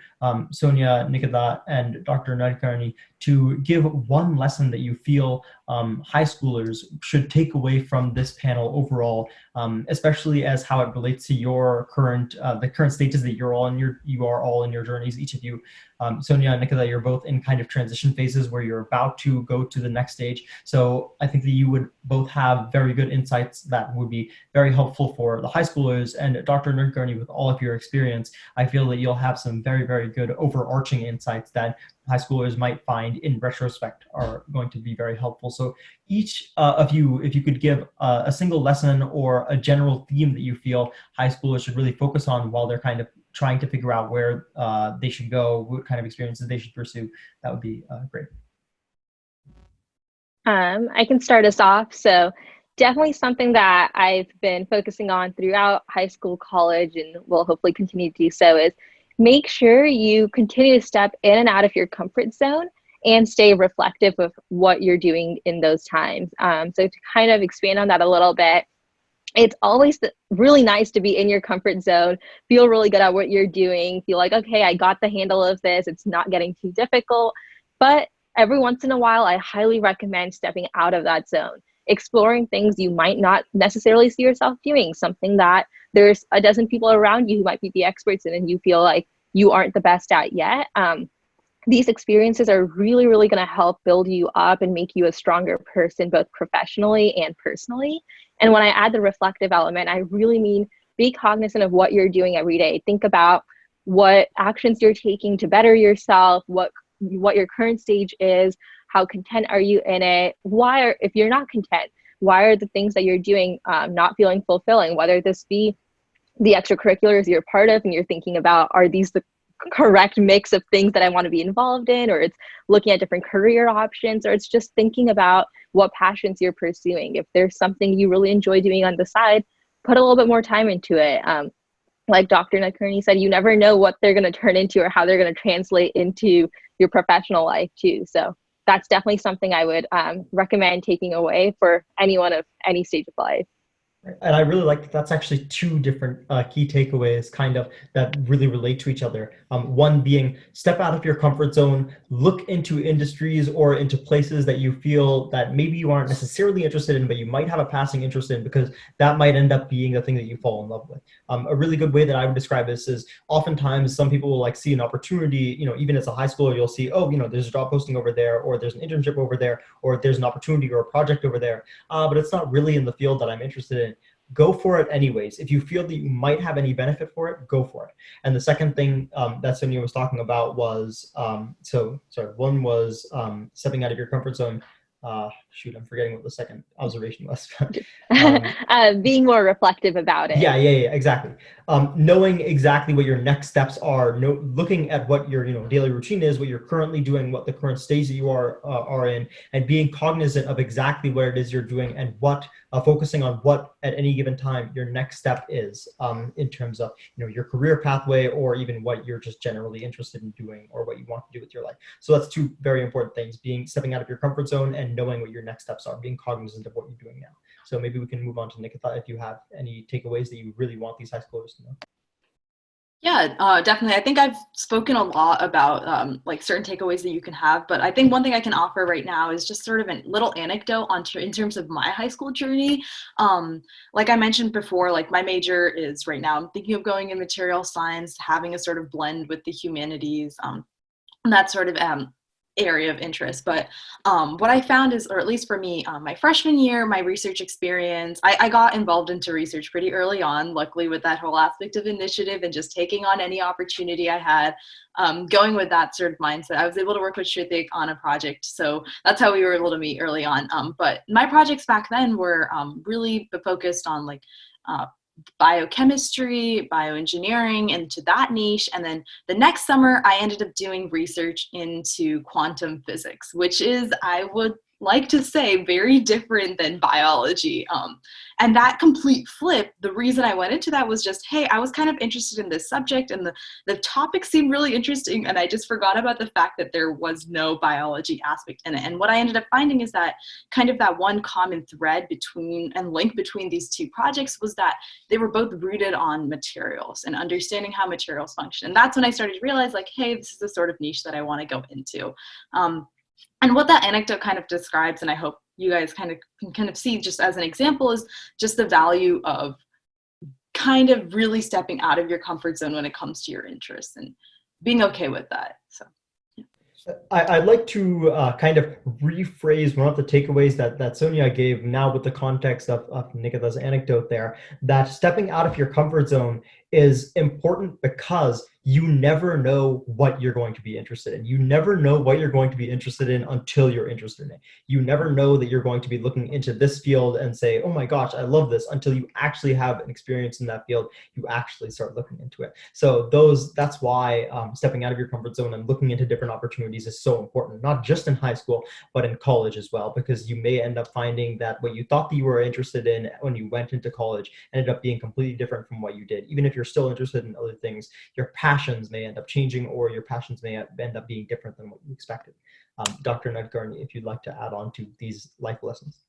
Sonia, Nikita, and Dr. Nadgarni, to give one lesson that you feel high schoolers should take away from this panel overall, especially as how it relates to your current, the current stages that you are all in your journeys. Each of you, Sonia and Nikita, you're both in kind of transition phases where you're about to go to the next stage. So I think that you would both have very good insights that would be very helpful for the high schoolers. And Dr. Nadgarni, with all of your experience, I feel that you'll have some very, very good overarching insights that high schoolers might find in retrospect are going to be very helpful. So each of you, if you could give a single lesson or a general theme that you feel high schoolers should really focus on while they're kind of trying to figure out where they should go, what kind of experiences they should pursue, that would be great. I can start us off. So definitely something that I've been focusing on throughout high school, college, and will hopefully continue to do so is make sure you continue to step in and out of your comfort zone and stay reflective of what you're doing in those times. So to kind of expand on that a little bit, it's always really nice to be in your comfort zone, feel really good at what you're doing, feel like, okay, I got the handle of this, it's not getting too difficult. But every once in a while, I highly recommend stepping out of that zone, exploring things you might not necessarily see yourself doing, something that there's a dozen people around you who might be the experts in and you feel like you aren't the best at yet. These experiences are really, really going to help build you up and make you a stronger person, both professionally and personally. And when I add the reflective element, I really mean be cognizant of what you're doing every day. Think about what actions you're taking to better yourself, what your current stage is, how content are you in it, if you're not content, why are the things that you're doing not feeling fulfilling, whether this be the extracurriculars you're part of and you're thinking about, are these the correct mix of things that I want to be involved in, or it's looking at different career options, or it's just thinking about what passions you're pursuing. If there's something you really enjoy doing on the side, put a little bit more time into it. Like Dr. Nadgarni said, you never know what they're going to turn into or how they're going to translate into your professional life too. So that's definitely something I would recommend taking away for anyone of any stage of life. And I really like that that's actually two different key takeaways kind of that really relate to each other. One being step out of your comfort zone, look into industries or into places that you feel that maybe you aren't necessarily interested in, but you might have a passing interest in, because that might end up being the thing that you fall in love with. A really good way that I would describe this is oftentimes some people will like see an opportunity, even as a high schooler, you'll see, oh, there's a job posting over there, or there's an internship over there, or there's an opportunity or a project over there, but it's not really in the field that I'm interested in. Go for it anyways. If you feel that you might have any benefit for it, go for it. And the second thing that Sonia was talking about was, one was stepping out of your comfort zone. I'm forgetting what the second observation was. Being more reflective about it. Yeah, exactly. Knowing exactly what your next steps are, looking at what your daily routine is, what you're currently doing, what the current stage that you are in, and being cognizant of exactly what it is you're doing and focusing on what at any given time your next step is in terms of your career pathway, or even what you're just generally interested in doing or what you want to do with your life. So that's two very important things: stepping out of your comfort zone and knowing what your next steps are, being cognizant of what you're doing now. So maybe we can move on to Nikita if you have any takeaways that you really want these high schoolers to know. Yeah, definitely. I think I've spoken a lot about like certain takeaways that you can have, but I think one thing I can offer right now is just sort of a little anecdote in terms of my high school journey. Like I mentioned before, like my major is right now, I'm thinking of going in material science, having a sort of blend with the humanities, and that sort of area of interest. But what I found is, or at least for me, my freshman year, my research experience, I got involved into research pretty early on, luckily with that whole aspect of initiative and just taking on any opportunity I had, going with that sort of mindset. I was able to work with Shritik on a project. So that's how we were able to meet early on. But my projects back then were really focused on like biochemistry, bioengineering, into that niche. And then the next summer, I ended up doing research into quantum physics, which is, I would like to say, very different than biology. And that complete flip, the reason I went into that was just, hey, I was kind of interested in this subject and the topic seemed really interesting, and I just forgot about the fact that there was no biology aspect in it. And what I ended up finding is that kind of that one common thread between and link between these two projects was that they were both rooted on materials and understanding how materials function. And that's when I started to realize, like, hey, this is the sort of niche that I want to go into. And what that anecdote kind of describes, and I hope you guys can kind of see just as an example, is just the value of kind of really stepping out of your comfort zone when it comes to your interests and being okay with that. So I'd like to kind of rephrase one of the takeaways that Sonia gave now with the context of Nikita's anecdote there, that stepping out of your comfort zone is important because you never know what you're going to be interested in. You never know what you're going to be interested in until you're interested in it. You never know that you're going to be looking into this field and say, oh my gosh, I love this, until you actually have an experience in that field. You actually start looking into it. So that's why stepping out of your comfort zone and looking into different opportunities is so important, not just in high school, but in college as well, because you may end up finding that what you thought that you were interested in when you went into college ended up being completely different from what you did. Even if you're still interested in other things, your passions may end up changing, or your passions may end up being different than what you expected. Dr. Nadgarni, if you'd like to add on to these life lessons.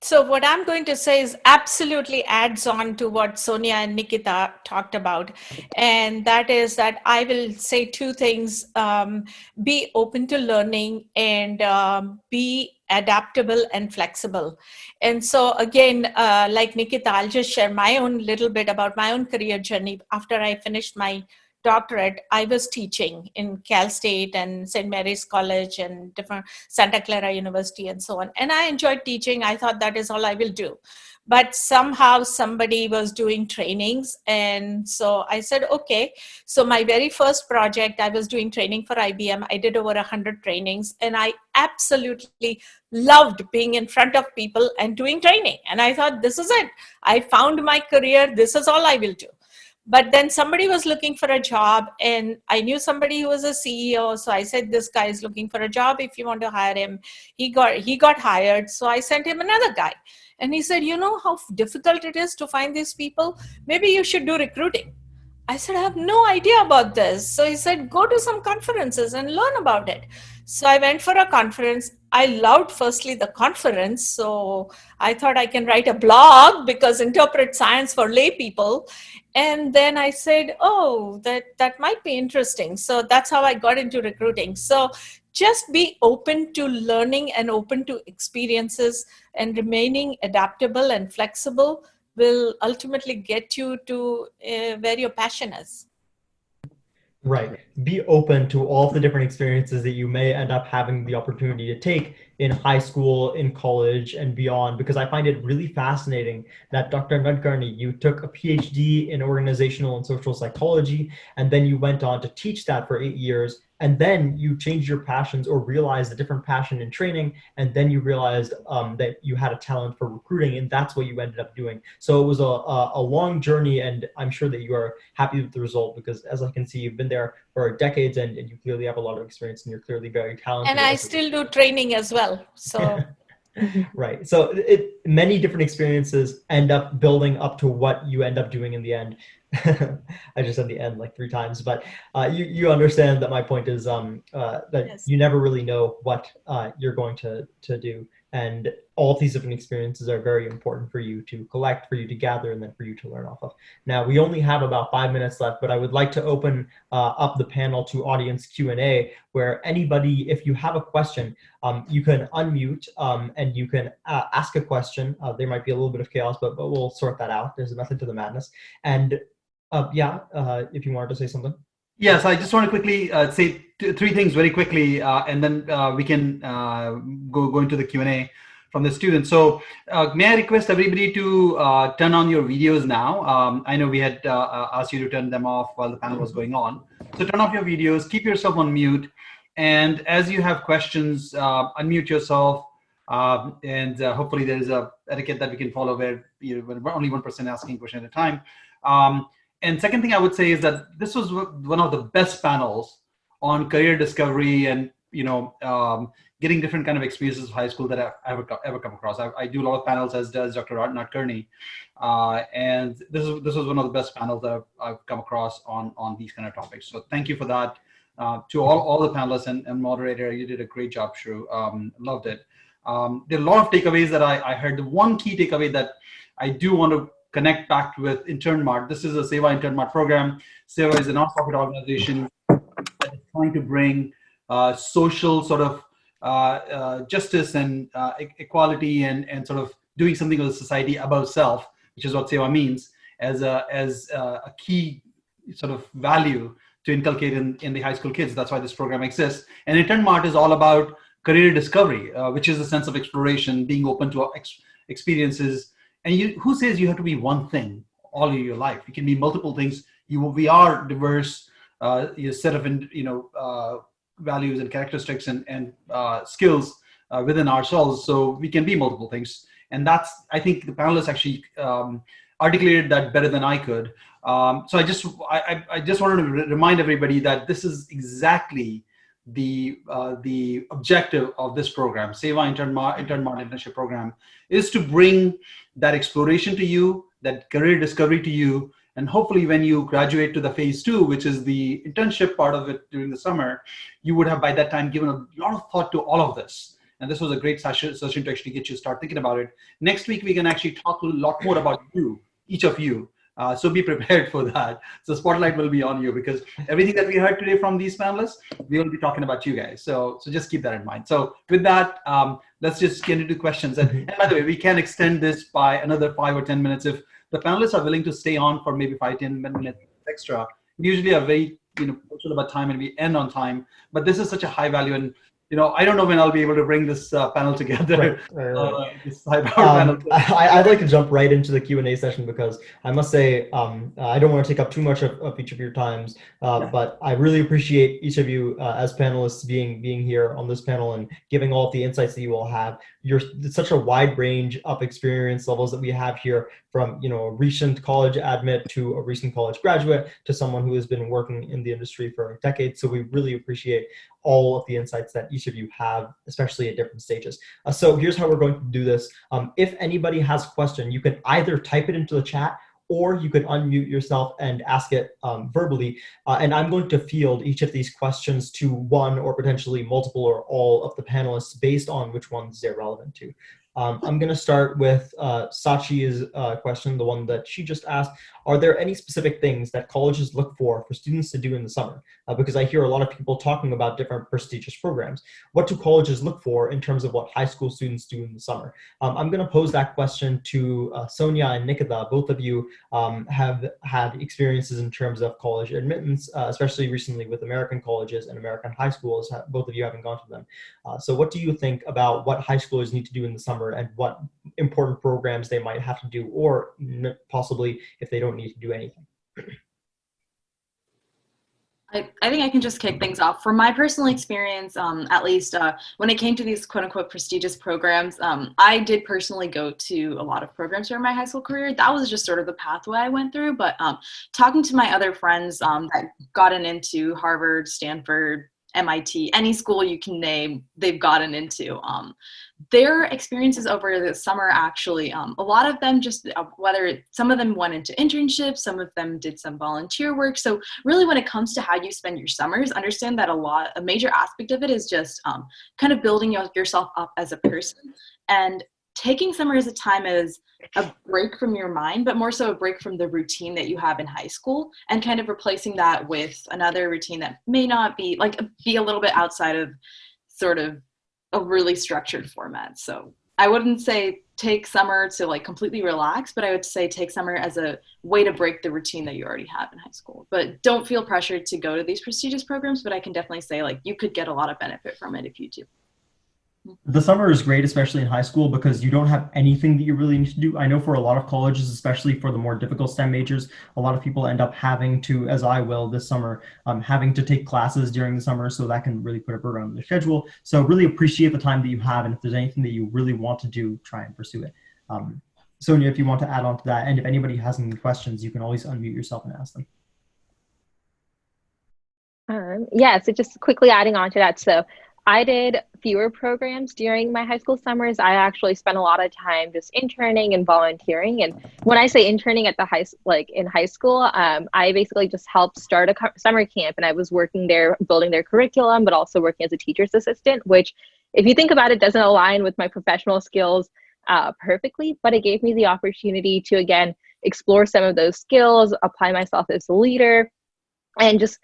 So what I'm going to say is absolutely adds on to what Sonia and Nikita talked about. And that is that I will say two things: be open to learning, and be adaptable and flexible. And so again, like Nikita, I'll just share my own little bit about my own career journey. After I finished my doctorate, I was teaching in Cal State and St. Mary's College and different Santa Clara University and so on. And I enjoyed teaching. I thought that is all I will do. But somehow somebody was doing trainings. And so I said, okay. So my very first project, I was doing training for IBM. I did over 100 trainings, and I absolutely loved being in front of people and doing training. And I thought, this is it. I found my career. This is all I will do. But then somebody was looking for a job, and I knew somebody who was a CEO. So I said, this guy is looking for a job. If you want to hire him, he got hired. So I sent him another guy. And he said, you know how difficult it is to find these people? Maybe you should do recruiting. I said, I have no idea about this. So he said, go to some conferences and learn about it. So I went for a conference. I loved firstly the conference. So I thought I can write a blog, because interpret science for lay people. And then I said, oh, that might be interesting. So that's how I got into recruiting. So just be open to learning and open to experiences, and remaining adaptable and flexible will ultimately get you to where your passion is. Right. Be open to all the different experiences that you may end up having the opportunity to take in high school, in college, and beyond, because I find it really fascinating that Dr. Nadgarni, you took a PhD in organizational and social psychology, and then you went on to teach that for 8 years. And then you changed your passions, or realized a different passion in training. And then you realized that you had a talent for recruiting, and that's what you ended up doing. So it was a long journey, and I'm sure that you are happy with the result, because as I can see, you've been there for decades, and you clearly have a lot of experience, and you're clearly very talented. And I still do training as well. So. Right. So many different experiences end up building up to what you end up doing in the end. I just said the end like 3 times, but you understand that my point is that Yes. You never really know what you're going to do. And all of these different experiences are very important for you to collect, for you to gather, and then for you to learn off of. Now, we only have about 5 minutes left, but I would like to open up the panel to audience Q&A, where anybody, if you have a question, you can unmute and you can ask a question. There might be a little bit of chaos, but we'll sort that out. There's a method to the madness. And if you wanted to say something. Yes, I just want to quickly say three things very quickly, and then we can go into the Q&A from the students. So may I request everybody to turn on your videos now? I know we had asked you to turn them off while the panel was going on. So turn off your videos, keep yourself on mute, and as you have questions, unmute yourself, and hopefully there is a etiquette that we can follow where only one person asking a question at a time. And second thing I would say is that this was one of the best panels on career discovery and getting different kind of experiences of high school that I've ever come across. I do a lot of panels, as does Dr. Nadgarni, and this was one of the best panels that I've come across on these kind of topics. So thank you for that. To all the panelists and moderator, you did a great job, Shrew. Loved it. There are a lot of takeaways that I heard. The one key takeaway that I do want to connect back with InternMart. This is a Seva InternMart program. Seva is a nonprofit organization that is trying to bring social sort of justice and equality and sort of doing something with the society above self, which is what Seva means, as a key sort of value to inculcate in the high school kids. That's why this program exists. And InternMart is all about career discovery, which is a sense of exploration, being open to experiences. And who says you have to be one thing all of your life? You can be multiple things. We are diverse, set of values and characteristics and skills within ourselves. So we can be multiple things. And I think the panelists actually articulated that better than I could. So I just wanted to remind everybody that this is exactly the objective of this program, Seva Internmart Internship program, is to bring that exploration to you, that career discovery to you, and hopefully when you graduate to the phase 2, which is the internship part of it during the summer, you would have by that time given a lot of thought to all of this. And this was a great session to actually get you to start thinking about it. Next week, we can actually talk a lot more about you, each of you. So be prepared for that. So spotlight will be on you because everything that we heard today from these panelists, we will be talking about you guys. So just keep that in mind. So with that, let's just get into questions. And by the way, we can extend this by another 5 or 10 minutes if the panelists are willing to stay on for maybe 5-10 minutes extra. We usually are very punctual about time and we end on time. But this is such a high value, and I don't know when I'll be able to bring this panel together. Right. This panel. I'd like to jump right into the Q&A session because I must say I don't want to take up too much of each of your times, but I really appreciate each of you as panelists being here on this panel and giving all of the insights that you all have. It's such a wide range of experience levels that we have here, from a recent college admit to a recent college graduate to someone who has been working in the industry for decades. So we really appreciate all of the insights that each of you have, especially at different stages. So here's how we're going to do this. If anybody has a question, you can either type it into the chat or you could unmute yourself and ask it verbally. And I'm going to field each of these questions to one or potentially multiple or all of the panelists based on which ones they're relevant to. I'm going to start with Sachi's question, the one that she just asked. Are there any specific things that colleges look for students to do in the summer? Because I hear a lot of people talking about different prestigious programs. What do colleges look for in terms of what high school students do in the summer? I'm going to pose that question to Sonia and Nikita. Both of you have had experiences in terms of college admittance, especially recently with American colleges and American high schools. Both of you haven't gone to them. So what do you think about what high schoolers need to do in the summer and what important programs they might have to do, or possibly if they don't need to do anything? I think I can just kick things off. From my personal experience, at least when it came to these quote unquote prestigious programs, I did personally go to a lot of programs during my high school career. That was just sort of the pathway I went through. But talking to my other friends that gotten into Harvard, Stanford, MIT, any school you can name, they've gotten into. Their experiences over the summer, actually, a lot of them just, some of them went into internships, some of them did some volunteer work. So really when it comes to how you spend your summers, understand that a major aspect of it is just kind of building yourself up as a person, and taking summer as a time as a break from your mind, but more so a break from the routine that you have in high school, and kind of replacing that with another routine that may not be be a little bit outside of sort of a really structured format. So I wouldn't say take summer to like completely relax, but I would say take summer as a way to break the routine that you already have in high school. But don't feel pressured to go to these prestigious programs, but I can definitely say like you could get a lot of benefit from it if you do. The summer is great, especially in high school, because you don't have anything that you really need to do. I know for a lot of colleges, especially for the more difficult STEM majors, a lot of people end up having to, as I will this summer, having to take classes during the summer, so that can really put a burden on their schedule. So really appreciate the time that you have, and if there's anything that you really want to do, try and pursue it. Sonia, if you want to add on to that, and if anybody has any questions, you can always unmute yourself and ask them. Yeah, so just quickly adding on to that. So I did fewer programs during my high school summers. I actually spent a lot of time just interning and volunteering. And when I say interning at the in high school, I basically just helped start a summer camp, and I was working there, building their curriculum, but also working as a teacher's assistant, which, if you think about it, doesn't align with my professional skills perfectly, but it gave me the opportunity to, again, explore some of those skills, apply myself as a leader, and just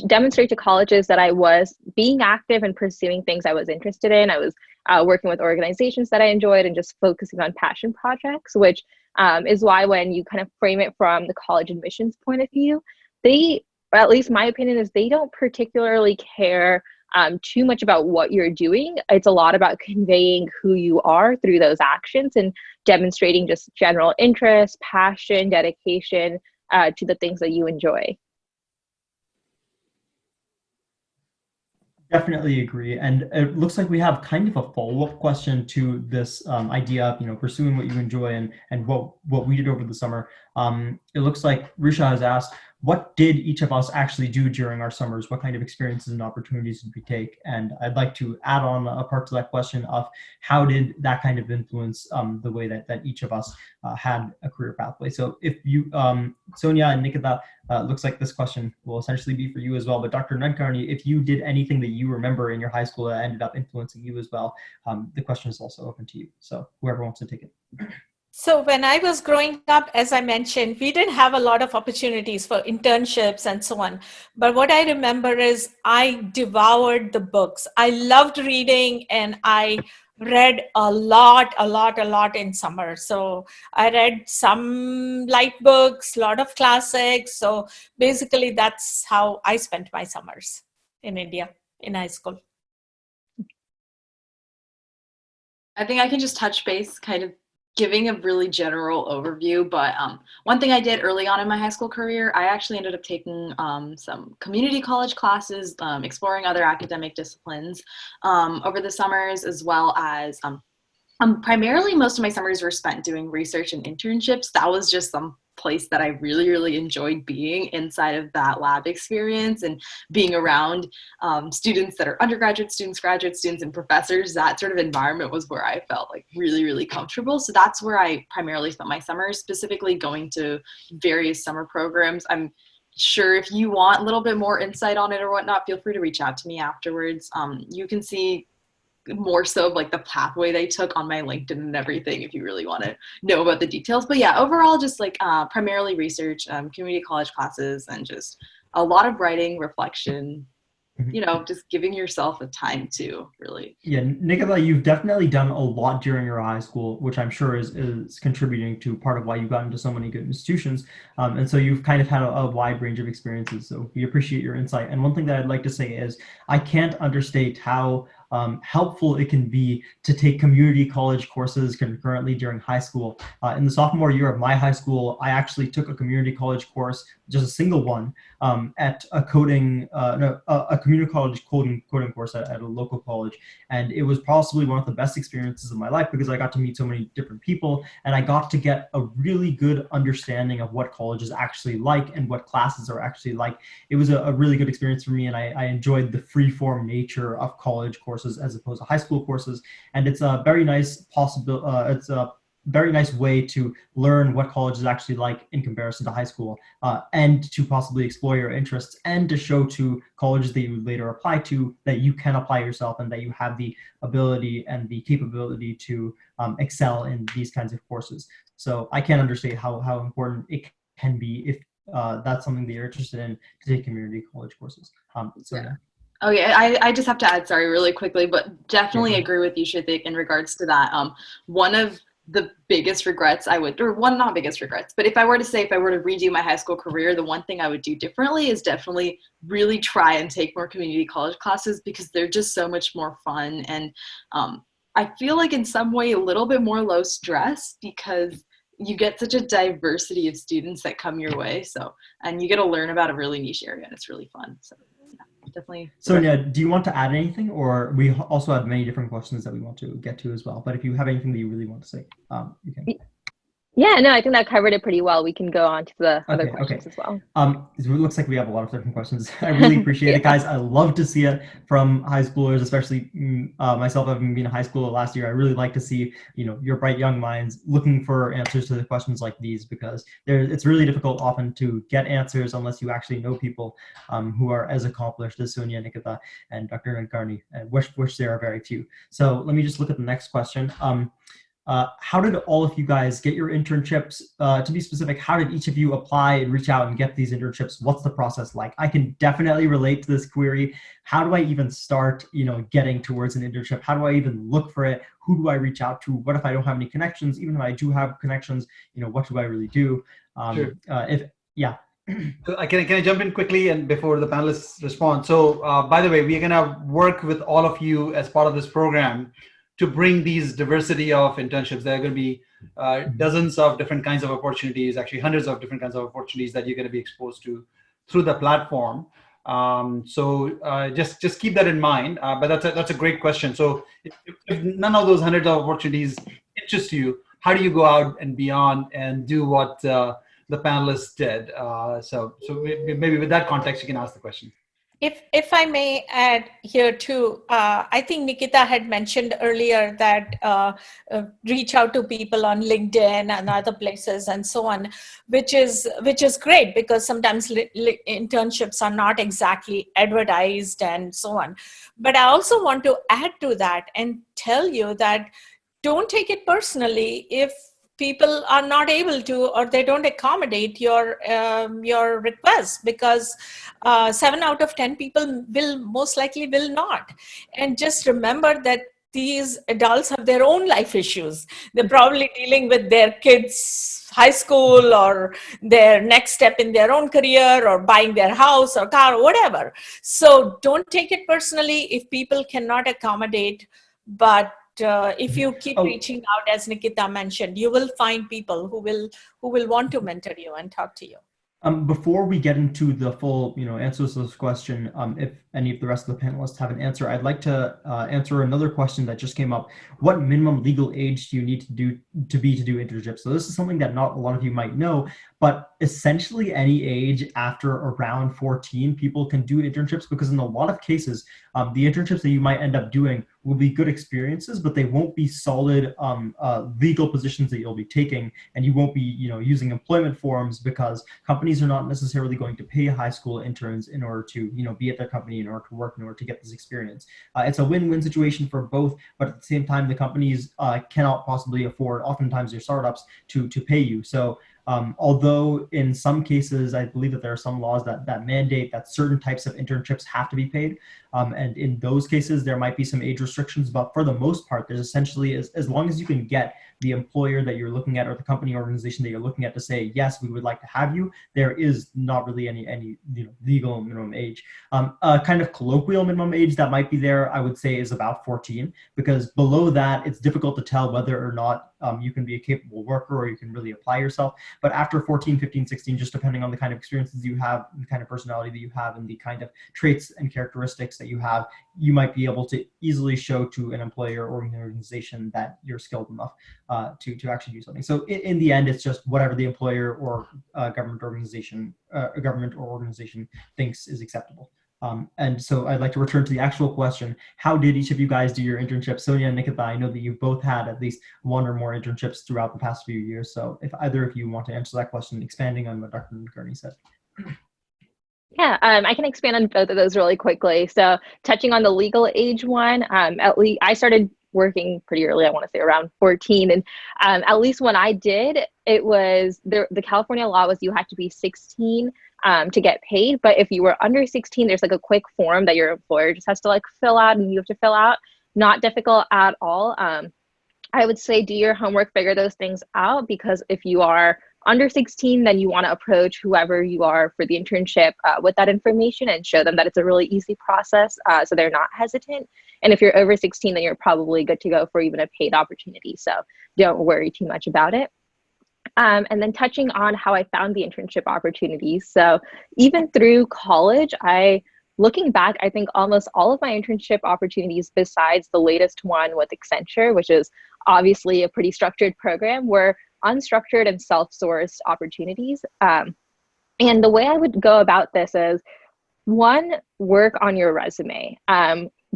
demonstrate to colleges that I was being active and pursuing things I was interested in. I was working with organizations that I enjoyed and just focusing on passion projects, which is why when you kind of frame it from the college admissions point of view, they, or at least my opinion is, they don't particularly care too much about what you're doing. It's a lot about conveying who you are through those actions and demonstrating just general interest, passion, dedication to the things that you enjoy. Definitely agree. And it looks like we have kind of a follow-up question to this idea of, pursuing what you enjoy and what we did over the summer. It looks like Risha has asked, what did each of us actually do during our summers? What kind of experiences and opportunities did we take? And I'd like to add on a part to that question of how did that kind of influence the way that each of us had a career pathway. So if you, Sonia and Nikita, looks like this question will essentially be for you as well. But Dr. Nadgarni, if you did anything that you remember in your high school that ended up influencing you as well, the question is also open to you. So whoever wants to take it. So when I was growing up, as I mentioned, we didn't have a lot of opportunities for internships and so on. But what I remember is I devoured the books. I loved reading, and I read a lot in summer. So I read some light books, a lot of classics. So basically that's how I spent my summers in India in high school. I think I can just touch base, kind of giving a really general overview, but one thing I did early on in my high school career, I actually ended up taking some community college classes, exploring other academic disciplines over the summers, as well as primarily most of my summers were spent doing research and internships. That was just some place that I really enjoyed being inside of that lab experience and being around students that are undergraduate students, graduate students, and professors. That sort of environment was where I felt like really comfortable. So that's where I primarily spent my summers, specifically going to various summer programs. I'm sure if you want a little bit more insight on it or whatnot, feel free to reach out to me afterwards. You can see more so of like the pathway they took on my LinkedIn and everything if you really want to know about the details. But yeah, overall, just like primarily research, community college classes, and just a lot of writing, reflection, just giving yourself a time to really. Yeah, Nikita, you've definitely done a lot during your high school, which I'm sure is contributing to part of why you got into so many good institutions. And so you've kind of had a wide range of experiences. So we appreciate your insight. And one thing that I'd like to say is I can't understate how helpful it can be to take community college courses concurrently during high school. In the sophomore year of my high school, I actually took a community college course, just a single one, at a community college coding course at a local college. And it was possibly one of the best experiences of my life because I got to meet so many different people, and I got to get a really good understanding of what college is actually like and what classes are actually like. It was a really good experience for me, and I enjoyed the free-form nature of college courses as opposed to high school courses. And it's a very nice it's a very nice way to learn what college is actually like in comparison to high school, and to possibly explore your interests and to show to colleges that you later apply to that you can apply yourself and that you have the ability and the capability to excel in these kinds of courses. So I can't understate how important it can be if that's something that you're interested in, to take community college courses. Yeah. Oh yeah, I just have to add, sorry, really quickly, but definitely agree with you, Shithik, in regards to that. One of the biggest regrets I would, or one, not biggest regrets, but if I were to say, if I were to redo my high school career, the one thing I would do differently is definitely really try and take more community college classes, because they're just so much more fun. And I feel like in some way a little bit more low stress, because you get such a diversity of students that come your way. So, and you get to learn about a really niche area, and it's really fun. So yeah, definitely. Sonia, do you want to add anything, or we also have many different questions that we want to get to as well, but if you have anything that you really want to say, you can. Yeah, no, I think that covered it pretty well. We can go on to the other questions as well. It looks like we have a lot of different questions. I really appreciate it, guys. I love to see it from high schoolers, especially myself having been in high school last year. I really like to see, your bright young minds looking for answers to the questions like these, because it's really difficult often to get answers unless you actually know people who are as accomplished as Sonia, Nikita, and Dr. Nadgarni, which there are very few. So let me just look at the next question. How did all of you guys get your internships? To be specific, how did each of you apply and reach out and get these internships? What's the process like? I can definitely relate to this query. How do I even start, getting towards an internship? How do I even look for it? Who do I reach out to? What if I don't have any connections? Even if I do have connections, what do I really do? Sure. So can I jump in quickly and before the panelists respond? So by the way, we're gonna work with all of you as part of this program to bring these diversity of internships. There are going to be dozens of different kinds of opportunities, actually hundreds of different kinds of opportunities that you're going to be exposed to through the platform. So just keep that in mind. But that's a great question. So if none of those hundreds of opportunities interest you, how do you go out and beyond and do what the panelists did? So maybe with that context, you can ask the question. If I may add here too, I think Nikita had mentioned earlier that reach out to people on LinkedIn and other places and so on, which is great, because sometimes internships are not exactly advertised and so on. But I also want to add to that and tell you that don't take it personally if people are not able to, or they don't accommodate your request, because 7 out of 10 people most likely will not. And just remember that these adults have their own life issues. They're probably dealing with their kids' high school, or their next step in their own career, or buying their house or car or whatever. So don't take it personally if people cannot accommodate, but if you keep reaching out, as Nikita mentioned, you will find people who will want to mentor you and talk to you. Before we get into the full, answers to this question, if any of the rest of the panelists have an answer, I'd like to answer another question that just came up. What minimum legal age do you need to be to do internships? So this is something that not a lot of you might know, but essentially any age after around 14, people can do internships, because in a lot of cases, the internships that you might end up doing will be good experiences, but they won't be solid legal positions that you'll be taking, and you won't be using employment forms, because companies are not necessarily going to pay high school interns in order to be at their company, in order to work, in order to get this experience. It's a win-win situation for both, but at the same time, the companies cannot possibly afford, oftentimes their startups, to pay you. So although in some cases, I believe that there are some laws that mandate that certain types of internships have to be paid. And in those cases, there might be some age restrictions, but for the most part, there's essentially, as long as you can get the employer that you're looking at, or the company organization that you're looking at, to say, yes, we would like to have you, there is not really any legal minimum age. A kind of colloquial minimum age that might be there, I would say, is about 14, because below that, it's difficult to tell whether or not you can be a capable worker, or you can really apply yourself. But after 14, 15, 16, just depending on the kind of experiences you have, the kind of personality that you have, and the kind of traits and characteristics that you have, you might be able to easily show to an employer or an organization that you're skilled enough to actually do something. So in the end, it's just whatever the employer or government or organization thinks is acceptable. And so I'd like to return to the actual question. How did each of you guys do your internship? Sonia and Nikita, I know that you've both had at least one or more internships throughout the past few years. So if either of you want to answer that question, expanding on what Dr. Nadgarni said. Yeah, I can expand on both of those really quickly. So touching on the legal age one, at least I started working pretty early, I want to say around 14. And at least when I did, it was, the California law was you had to be 16 to get paid. But if you were under 16, there's like a quick form that your employer just has to like fill out, and you have to fill out. Not difficult at all. I would say do your homework, figure those things out, because if you are under 16, then you want to approach whoever you are for the internship with that information and show them that it's a really easy process, so they're not hesitant. And if you're over 16, then you're probably good to go for even a paid opportunity. So don't worry too much about it. And then touching on how I found the internship opportunities. So even through college, looking back, I think almost all of my internship opportunities, besides the latest one with Accenture, which is obviously a pretty structured program, were unstructured and self-sourced opportunities. And the way I would go about this is, one, work on your resume.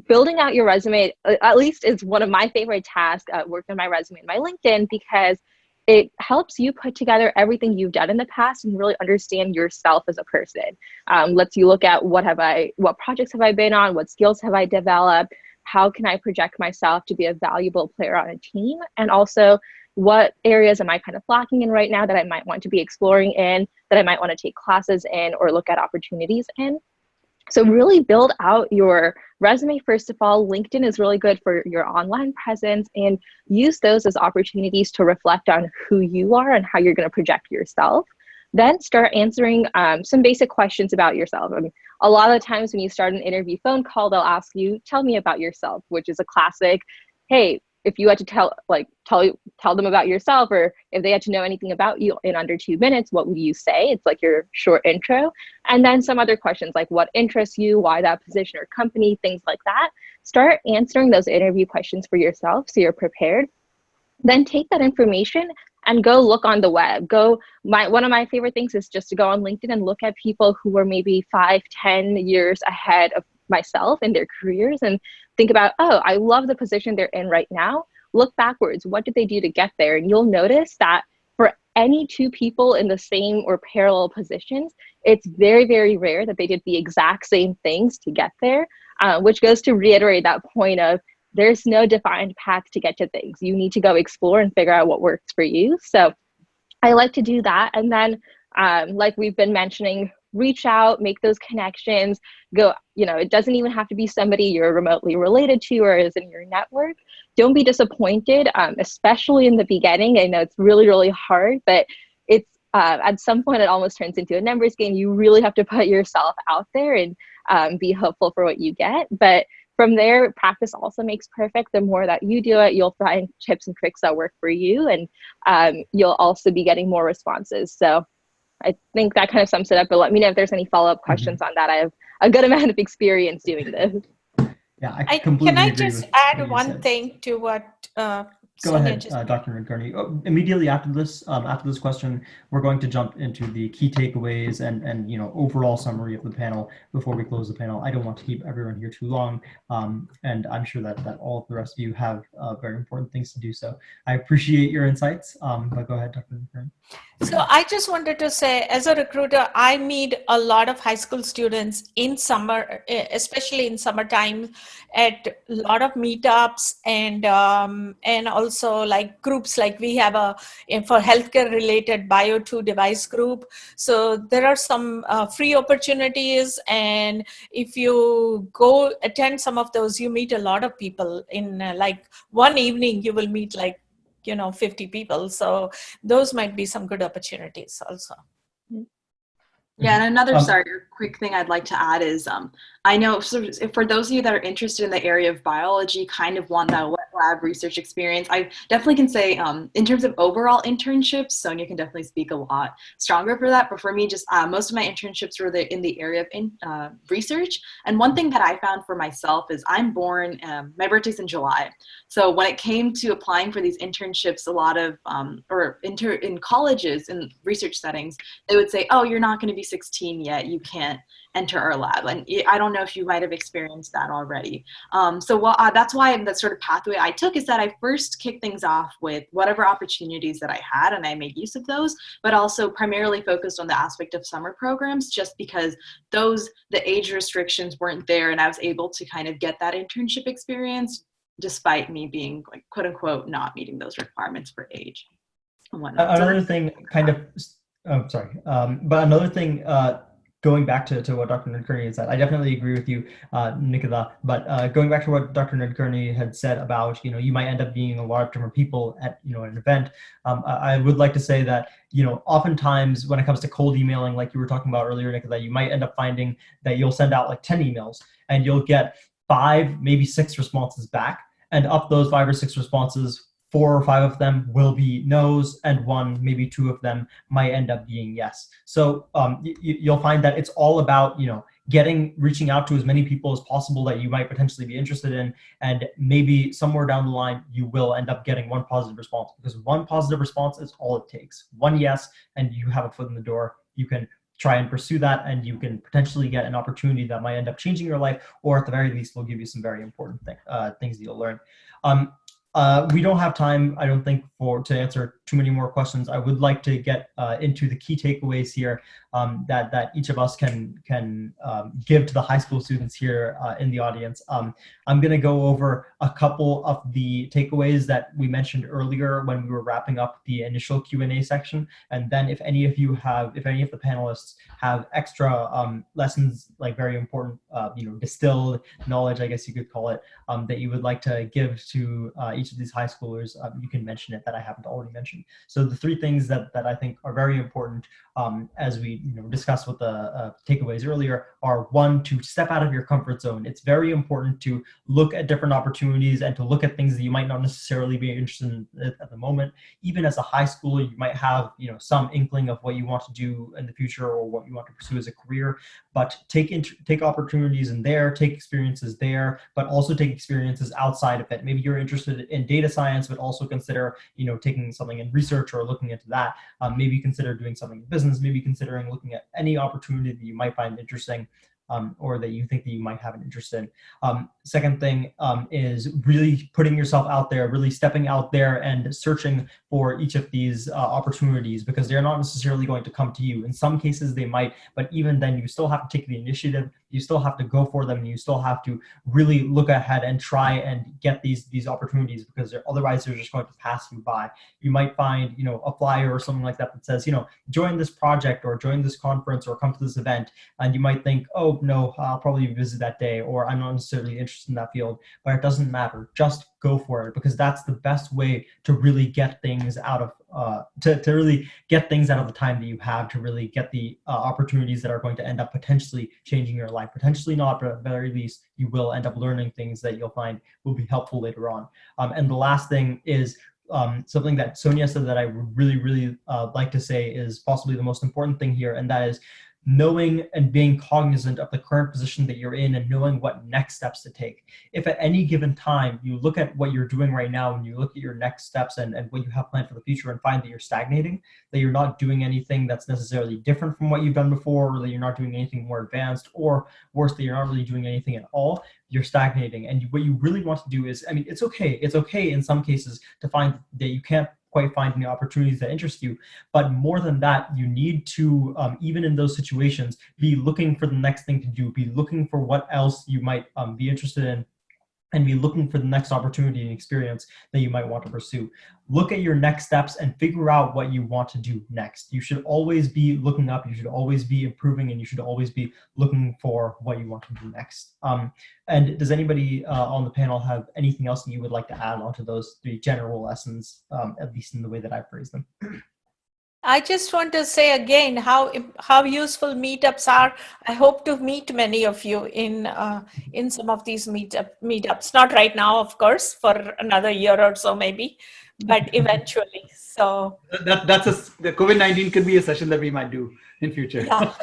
Building out your resume, at least, is one of my favorite tasks, working on my resume and my LinkedIn, because it helps you put together everything you've done in the past and really understand yourself as a person. Lets you look at what projects have I been on, what skills have I developed, how can I project myself to be a valuable player on a team, and also what areas am I kind of lacking in right now that I might want to be exploring in, that I might want to take classes in or look at opportunities in. So really build out your resume. First of all, LinkedIn is really good for your online presence, and use those as opportunities to reflect on who you are and how you're going to project yourself. Then start answering some basic questions about yourself. I mean, a lot of times when you start an interview phone call, they'll ask you, tell me about yourself, which is a classic, hey, if you had to tell them about yourself, or if they had to know anything about you in under 2 minutes, what would you say? It's like your short intro. And then some other questions like what interests you, why that position or company, things like that. Start answering those interview questions for yourself so you're prepared. Then take that information and go look on the web. One of my favorite things is just to go on LinkedIn and look at people who were maybe 5-10 years ahead of myself in their careers, and think about, oh, I love the position they're in right now. Look backwards. What did they do to get there? And you'll notice that for any two people in the same or parallel positions, it's very, very rare that they did the exact same things to get there, which goes to reiterate that point of there's no defined path to get to things. You need to go explore and figure out what works for you. So I like to do that. And then, like we've been mentioning, reach out, make those connections, it doesn't even have to be somebody you're remotely related to or is in your network. Don't be disappointed, especially in the beginning. I know it's really, really hard, but it's at some point it almost turns into a numbers game. You really have to put yourself out there and be hopeful for what you get. But from there, practice also makes perfect. The more that you do it, you'll find tips and tricks that work for you, and you'll also be getting more responses. So I think that kind of sums it up, but let me know if there's any follow-up questions on that. I have a good amount of experience doing this. Yeah, I completely Can I agree just with add what you one said. thing to what Go ahead, Dr. Nadgarni. Immediately after this question, we're going to jump into the key takeaways and overall summary of the panel before we close the panel. I don't want to keep everyone here too long, and I'm sure that all of the rest of you have very important things to do. So I appreciate your insights. But go ahead, Dr. Nadgarni. So I just wanted to say, as a recruiter, I meet a lot of high school students in summer, especially in summertime, at a lot of meetups and also like groups like we have for healthcare related Bio2 device group. So there are some free opportunities, and if you go attend some of those, you meet a lot of people in like one evening. You will meet like 50 people. So those might be some good opportunities also. Yeah, and another quick thing I'd like to add is I know for those of you that are interested in the area of biology, kind of want that wet lab research experience, I definitely can say in terms of overall internships, Sonia can definitely speak a lot stronger for that. But for me, just most of my internships were in the area of research. And one thing that I found for myself is I'm born, my birthday's in July. So when it came to applying for these internships, a lot of, in colleges, in research settings, they would say, oh, you're not going to be 16 yet, you can't enter our lab. And I don't know if you might have experienced that already. That's why the sort of pathway I took is that I first kicked things off with whatever opportunities that I had, and I made use of those, but also primarily focused on the aspect of summer programs, just because the age restrictions weren't there, and I was able to kind of get that internship experience despite me being, like, quote unquote, not meeting those requirements for age and whatnot. Another thing, but another thing going back to what Dr. Nadgarni said, I definitely agree with you, Nikita. But going back to what Dr. Nadgarni had said about, you might end up being a lot of different people at, an event. I would like to say that, oftentimes when it comes to cold emailing, like you were talking about earlier, Nikita, you might end up finding that you'll send out like 10 emails and you'll get 5, maybe 6 responses back. And of those 5 or 6 responses, 4 or 5 of them will be no's, and 1, maybe 2 of them might end up being yes. So you'll find that it's all about, reaching out to as many people as possible that you might potentially be interested in, and maybe somewhere down the line you will end up getting 1 positive response, because 1 positive response is all it takes. 1 yes, and you have a foot in the door. You can try and pursue that, and you can potentially get an opportunity that might end up changing your life, or at the very least will give you some very important things that you'll learn. We don't have time, I don't think, to answer too many more questions. I would like to get into the key takeaways here that each of us can give to the high school students here in the audience. I'm going to go over a couple of the takeaways that we mentioned earlier when we were wrapping up the initial Q&A section, and then if any of the panelists have extra lessons, like very important, distilled knowledge, I guess you could call it, that you would like to give to each of these high schoolers, you can mention it that I haven't already mentioned. So the 3 things that I think are very important as we discussed with the takeaways earlier are: 1, to step out of your comfort zone. It's very important to look at different opportunities and to look at things that you might not necessarily be interested in at the moment. Even as a high schooler, you might have some inkling of what you want to do in the future or what you want to pursue as a career, but take opportunities in there, take experiences there, but also take experiences outside of it. Maybe you're interested in data science, but also consider taking something in research or looking into that. Maybe consider doing something in business, maybe considering looking at any opportunity that you might find interesting, or that you think that you might have an interest in. Second thing is really putting yourself out there, really stepping out there and searching for each of these opportunities, because they're not necessarily going to come to you. In some cases they might, but even then you still have to take the initiative, you still have to go for them, and you still have to really look ahead and try and get these opportunities, because otherwise they're just going to pass you by. You might find a flyer or something like that that says join this project or join this conference or come to this event, and you might think, oh no, I'll probably visit that day, or I'm not necessarily interested in that field. But it doesn't matter, just go for it, because that's the best way to really get things out of to really get things out of the time that you have, to really get the opportunities that are going to end up potentially changing your life. Potentially not, but at the very least you will end up learning things that you'll find will be helpful later on. And the last thing is something that Sonia said that I would really like to say is possibly the most important thing here, and that is knowing and being cognizant of the current position that you're in and knowing what next steps to take. If at any given time you look at what you're doing right now and you look at your next steps and what you have planned for the future and find that you're stagnating, that you're not doing anything that's necessarily different from what you've done before, or that you're not doing anything more advanced, or worse, that you're not really doing anything at all, you're stagnating. And what you really want to do is, it's okay in some cases to find that you can't quite find any opportunities that interest you, but more than that, you need to, even in those situations, be looking for the next thing to do, be looking for what else you might be interested in, and be looking for the next opportunity and experience that you might want to pursue. Look at your next steps and figure out what you want to do next. You should always be looking up, you should always be improving, and you should always be looking for what you want to do next. And does anybody on the panel have anything else that you would like to add onto those 3 general lessons, at least in the way that I phrased them? I just want to say again how useful meetups are. I hope to meet many of you in some of these meetups. Not right now, of course, for another year or so maybe, but eventually. So the COVID-19 could be a session that we might do in future. Yeah.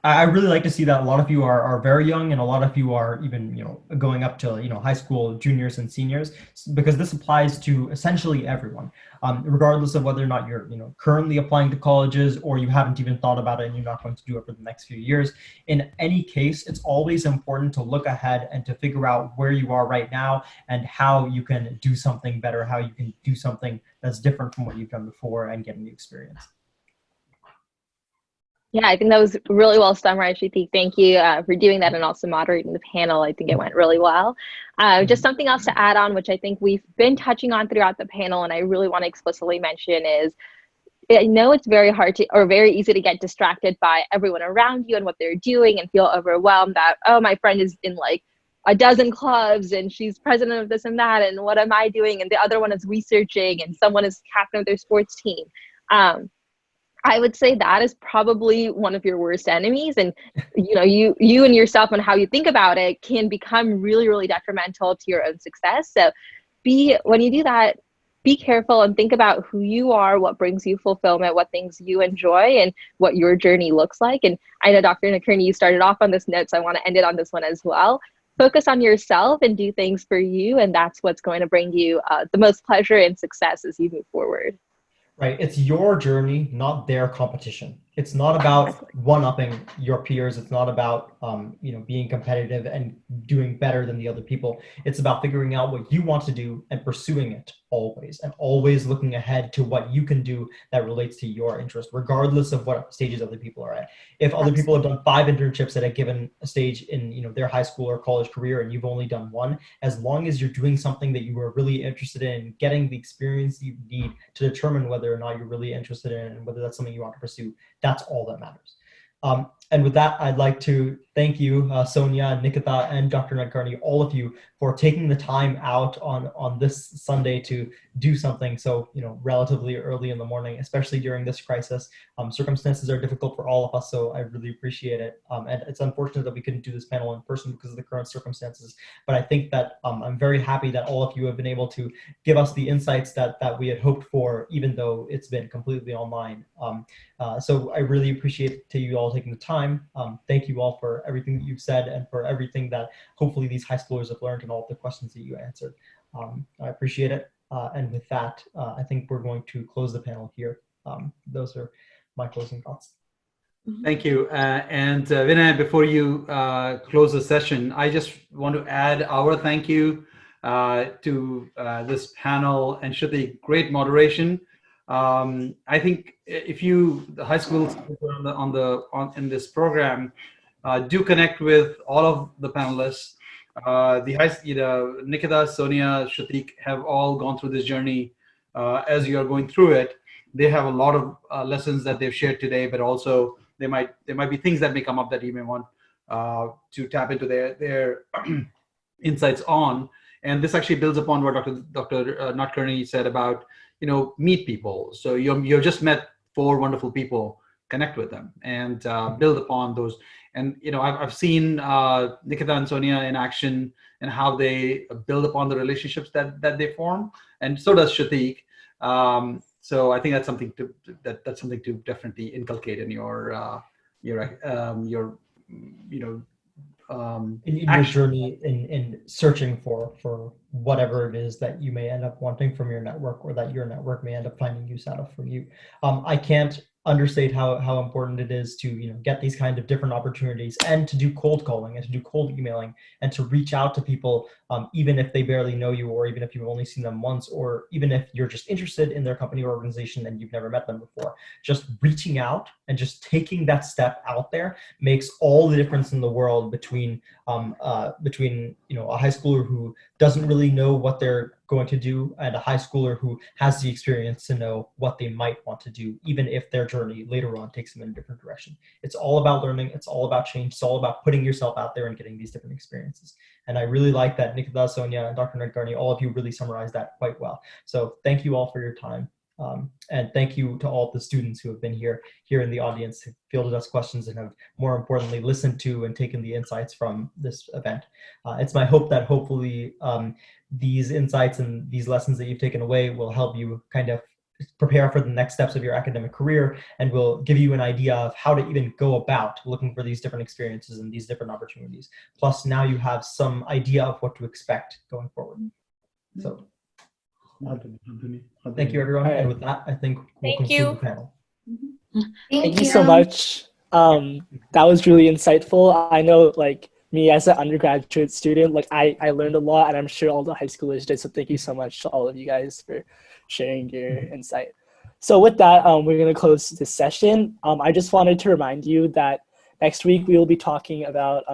I really like to see that a lot of you are very young, and a lot of you are even going up to high school juniors and seniors, because this applies to essentially everyone, regardless of whether or not you're currently applying to colleges or you haven't even thought about it and you're not going to do it for the next few years. In any case, it's always important to look ahead and to figure out where you are right now and how you can do something better, how you can do something that's different from what you've done before and get new experience. Yeah, I think that was really well summarized, Shruti. Thank you for doing that and also moderating the panel. I think it went really well. Just something else to add on, which I think we've been touching on throughout the panel, and I really want to explicitly mention, is I know it's very hard to, or very easy to get distracted by everyone around you and what they're doing and feel overwhelmed that, oh, my friend is in like a dozen clubs and she's president of this and that, and what am I doing? And the other one is researching, and someone is captain of their sports team. I would say that is probably one of your worst enemies. And, you know, you and yourself and how you think about it can become really, really detrimental to your own success. So when you do that, be careful and think about who you are, what brings you fulfillment, what things you enjoy, and what your journey looks like. And I know, Dr. Nadgarni, you started off on this note, so I want to end it on this one as well. Focus on yourself and do things for you, and that's what's going to bring you the most pleasure and success as you move forward. Right. It's your journey, not their competition. It's not about one-upping your peers. It's not about being competitive and doing better than the other people. It's about figuring out what you want to do and pursuing it always, and always looking ahead to what you can do that relates to your interest, regardless of what stages other people are at. If other people have done 5 internships at a given stage in their high school or college career, and you've only done 1, as long as you're doing something that you are really interested in, getting the experience you need to determine whether or not you're really interested in and whether that's something you want to pursue, that's all that matters. And with that, I'd like to thank you, Sonia, Nikita, and Dr. Nadgarni, all of you, for taking the time out on this Sunday to do something so relatively early in the morning, especially during this crisis. Circumstances are difficult for all of us, so I really appreciate it. And it's unfortunate that we couldn't do this panel in person because of the current circumstances. But I think that I'm very happy that all of you have been able to give us the insights that we had hoped for, even though it's been completely online. So I really appreciate you all taking the time. Thank you all for everything that you've said and for everything that hopefully these high schoolers have learned and all of the questions that you answered. I appreciate it. And with that, I think we're going to close the panel here. Those are my closing thoughts. Thank you. And Vinay, before you close the session, I just want to add our thank you to this panel and Shruti, great moderation. I think if the high school in this program do connect with all of the panelists, Nikita, Sonia, Shruti have all gone through this journey. As you are going through it, they have a lot of lessons that they've shared today, but also there might be things that may come up that you may want to tap into their insights on. And this actually builds upon what Dr. Nadgarni said about meet people. So you've just met 4 wonderful people, connect with them and build upon those. And I've seen Nikita and Sonia in action and how they build upon the relationships that they form, and so does Shruti. So I think that's something to definitely inculcate in your in your journey in searching for whatever it is that you may end up wanting from your network, or that your network may end up finding use out of from you. I can't understate how important it is to get these kind of different opportunities, and to do cold calling and to do cold emailing and to reach out to people, even if they barely know you, or even if you've only seen them once, or even if you're just interested in their company or organization and you've never met them before. Just reaching out and just taking that step out there makes all the difference in the world between a high schooler who doesn't really know what they're going to do and a high schooler who has the experience to know what they might want to do, even if their journey later on takes them in a different direction. It's all about learning. It's all about change. It's all about putting yourself out there and getting these different experiences. And I really like that Nikita, Sonia, and Dr. Nadgarni, all of you really summarized that quite well. So thank you all for your time. And thank you to all of the students who have been here in the audience, who fielded us questions and have, more importantly, listened to and taken the insights from this event. It's my hope that hopefully these insights and these lessons that you've taken away will help you kind of prepare for the next steps of your academic career, and will give you an idea of how to even go about looking for these different experiences and these different opportunities. Plus, now you have some idea of what to expect going forward. So thank you, everyone. And with that, I think we'll conclude the panel. Thank you so much. That was really insightful. I know, like, me as an undergraduate student, like I learned a lot, and I'm sure all the high schoolers did. So thank you so much to all of you guys for sharing your insight. So with that, we're going to close this session. I just wanted to remind you that next week we will be talking about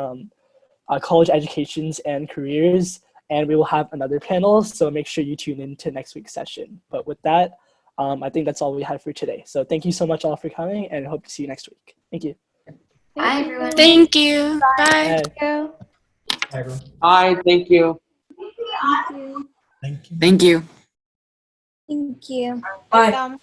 college educations and careers, and we will have another panel. So make sure you tune in to next week's session. But with that, I think that's all we have for today. So thank you so much all for coming, and hope to see you next week. Thank you. Bye, everyone. Thank you. Bye. Bye. Bye, everyone. Bye. Thank you. Thank you. Thank you. Thank you. Thank you. Bye.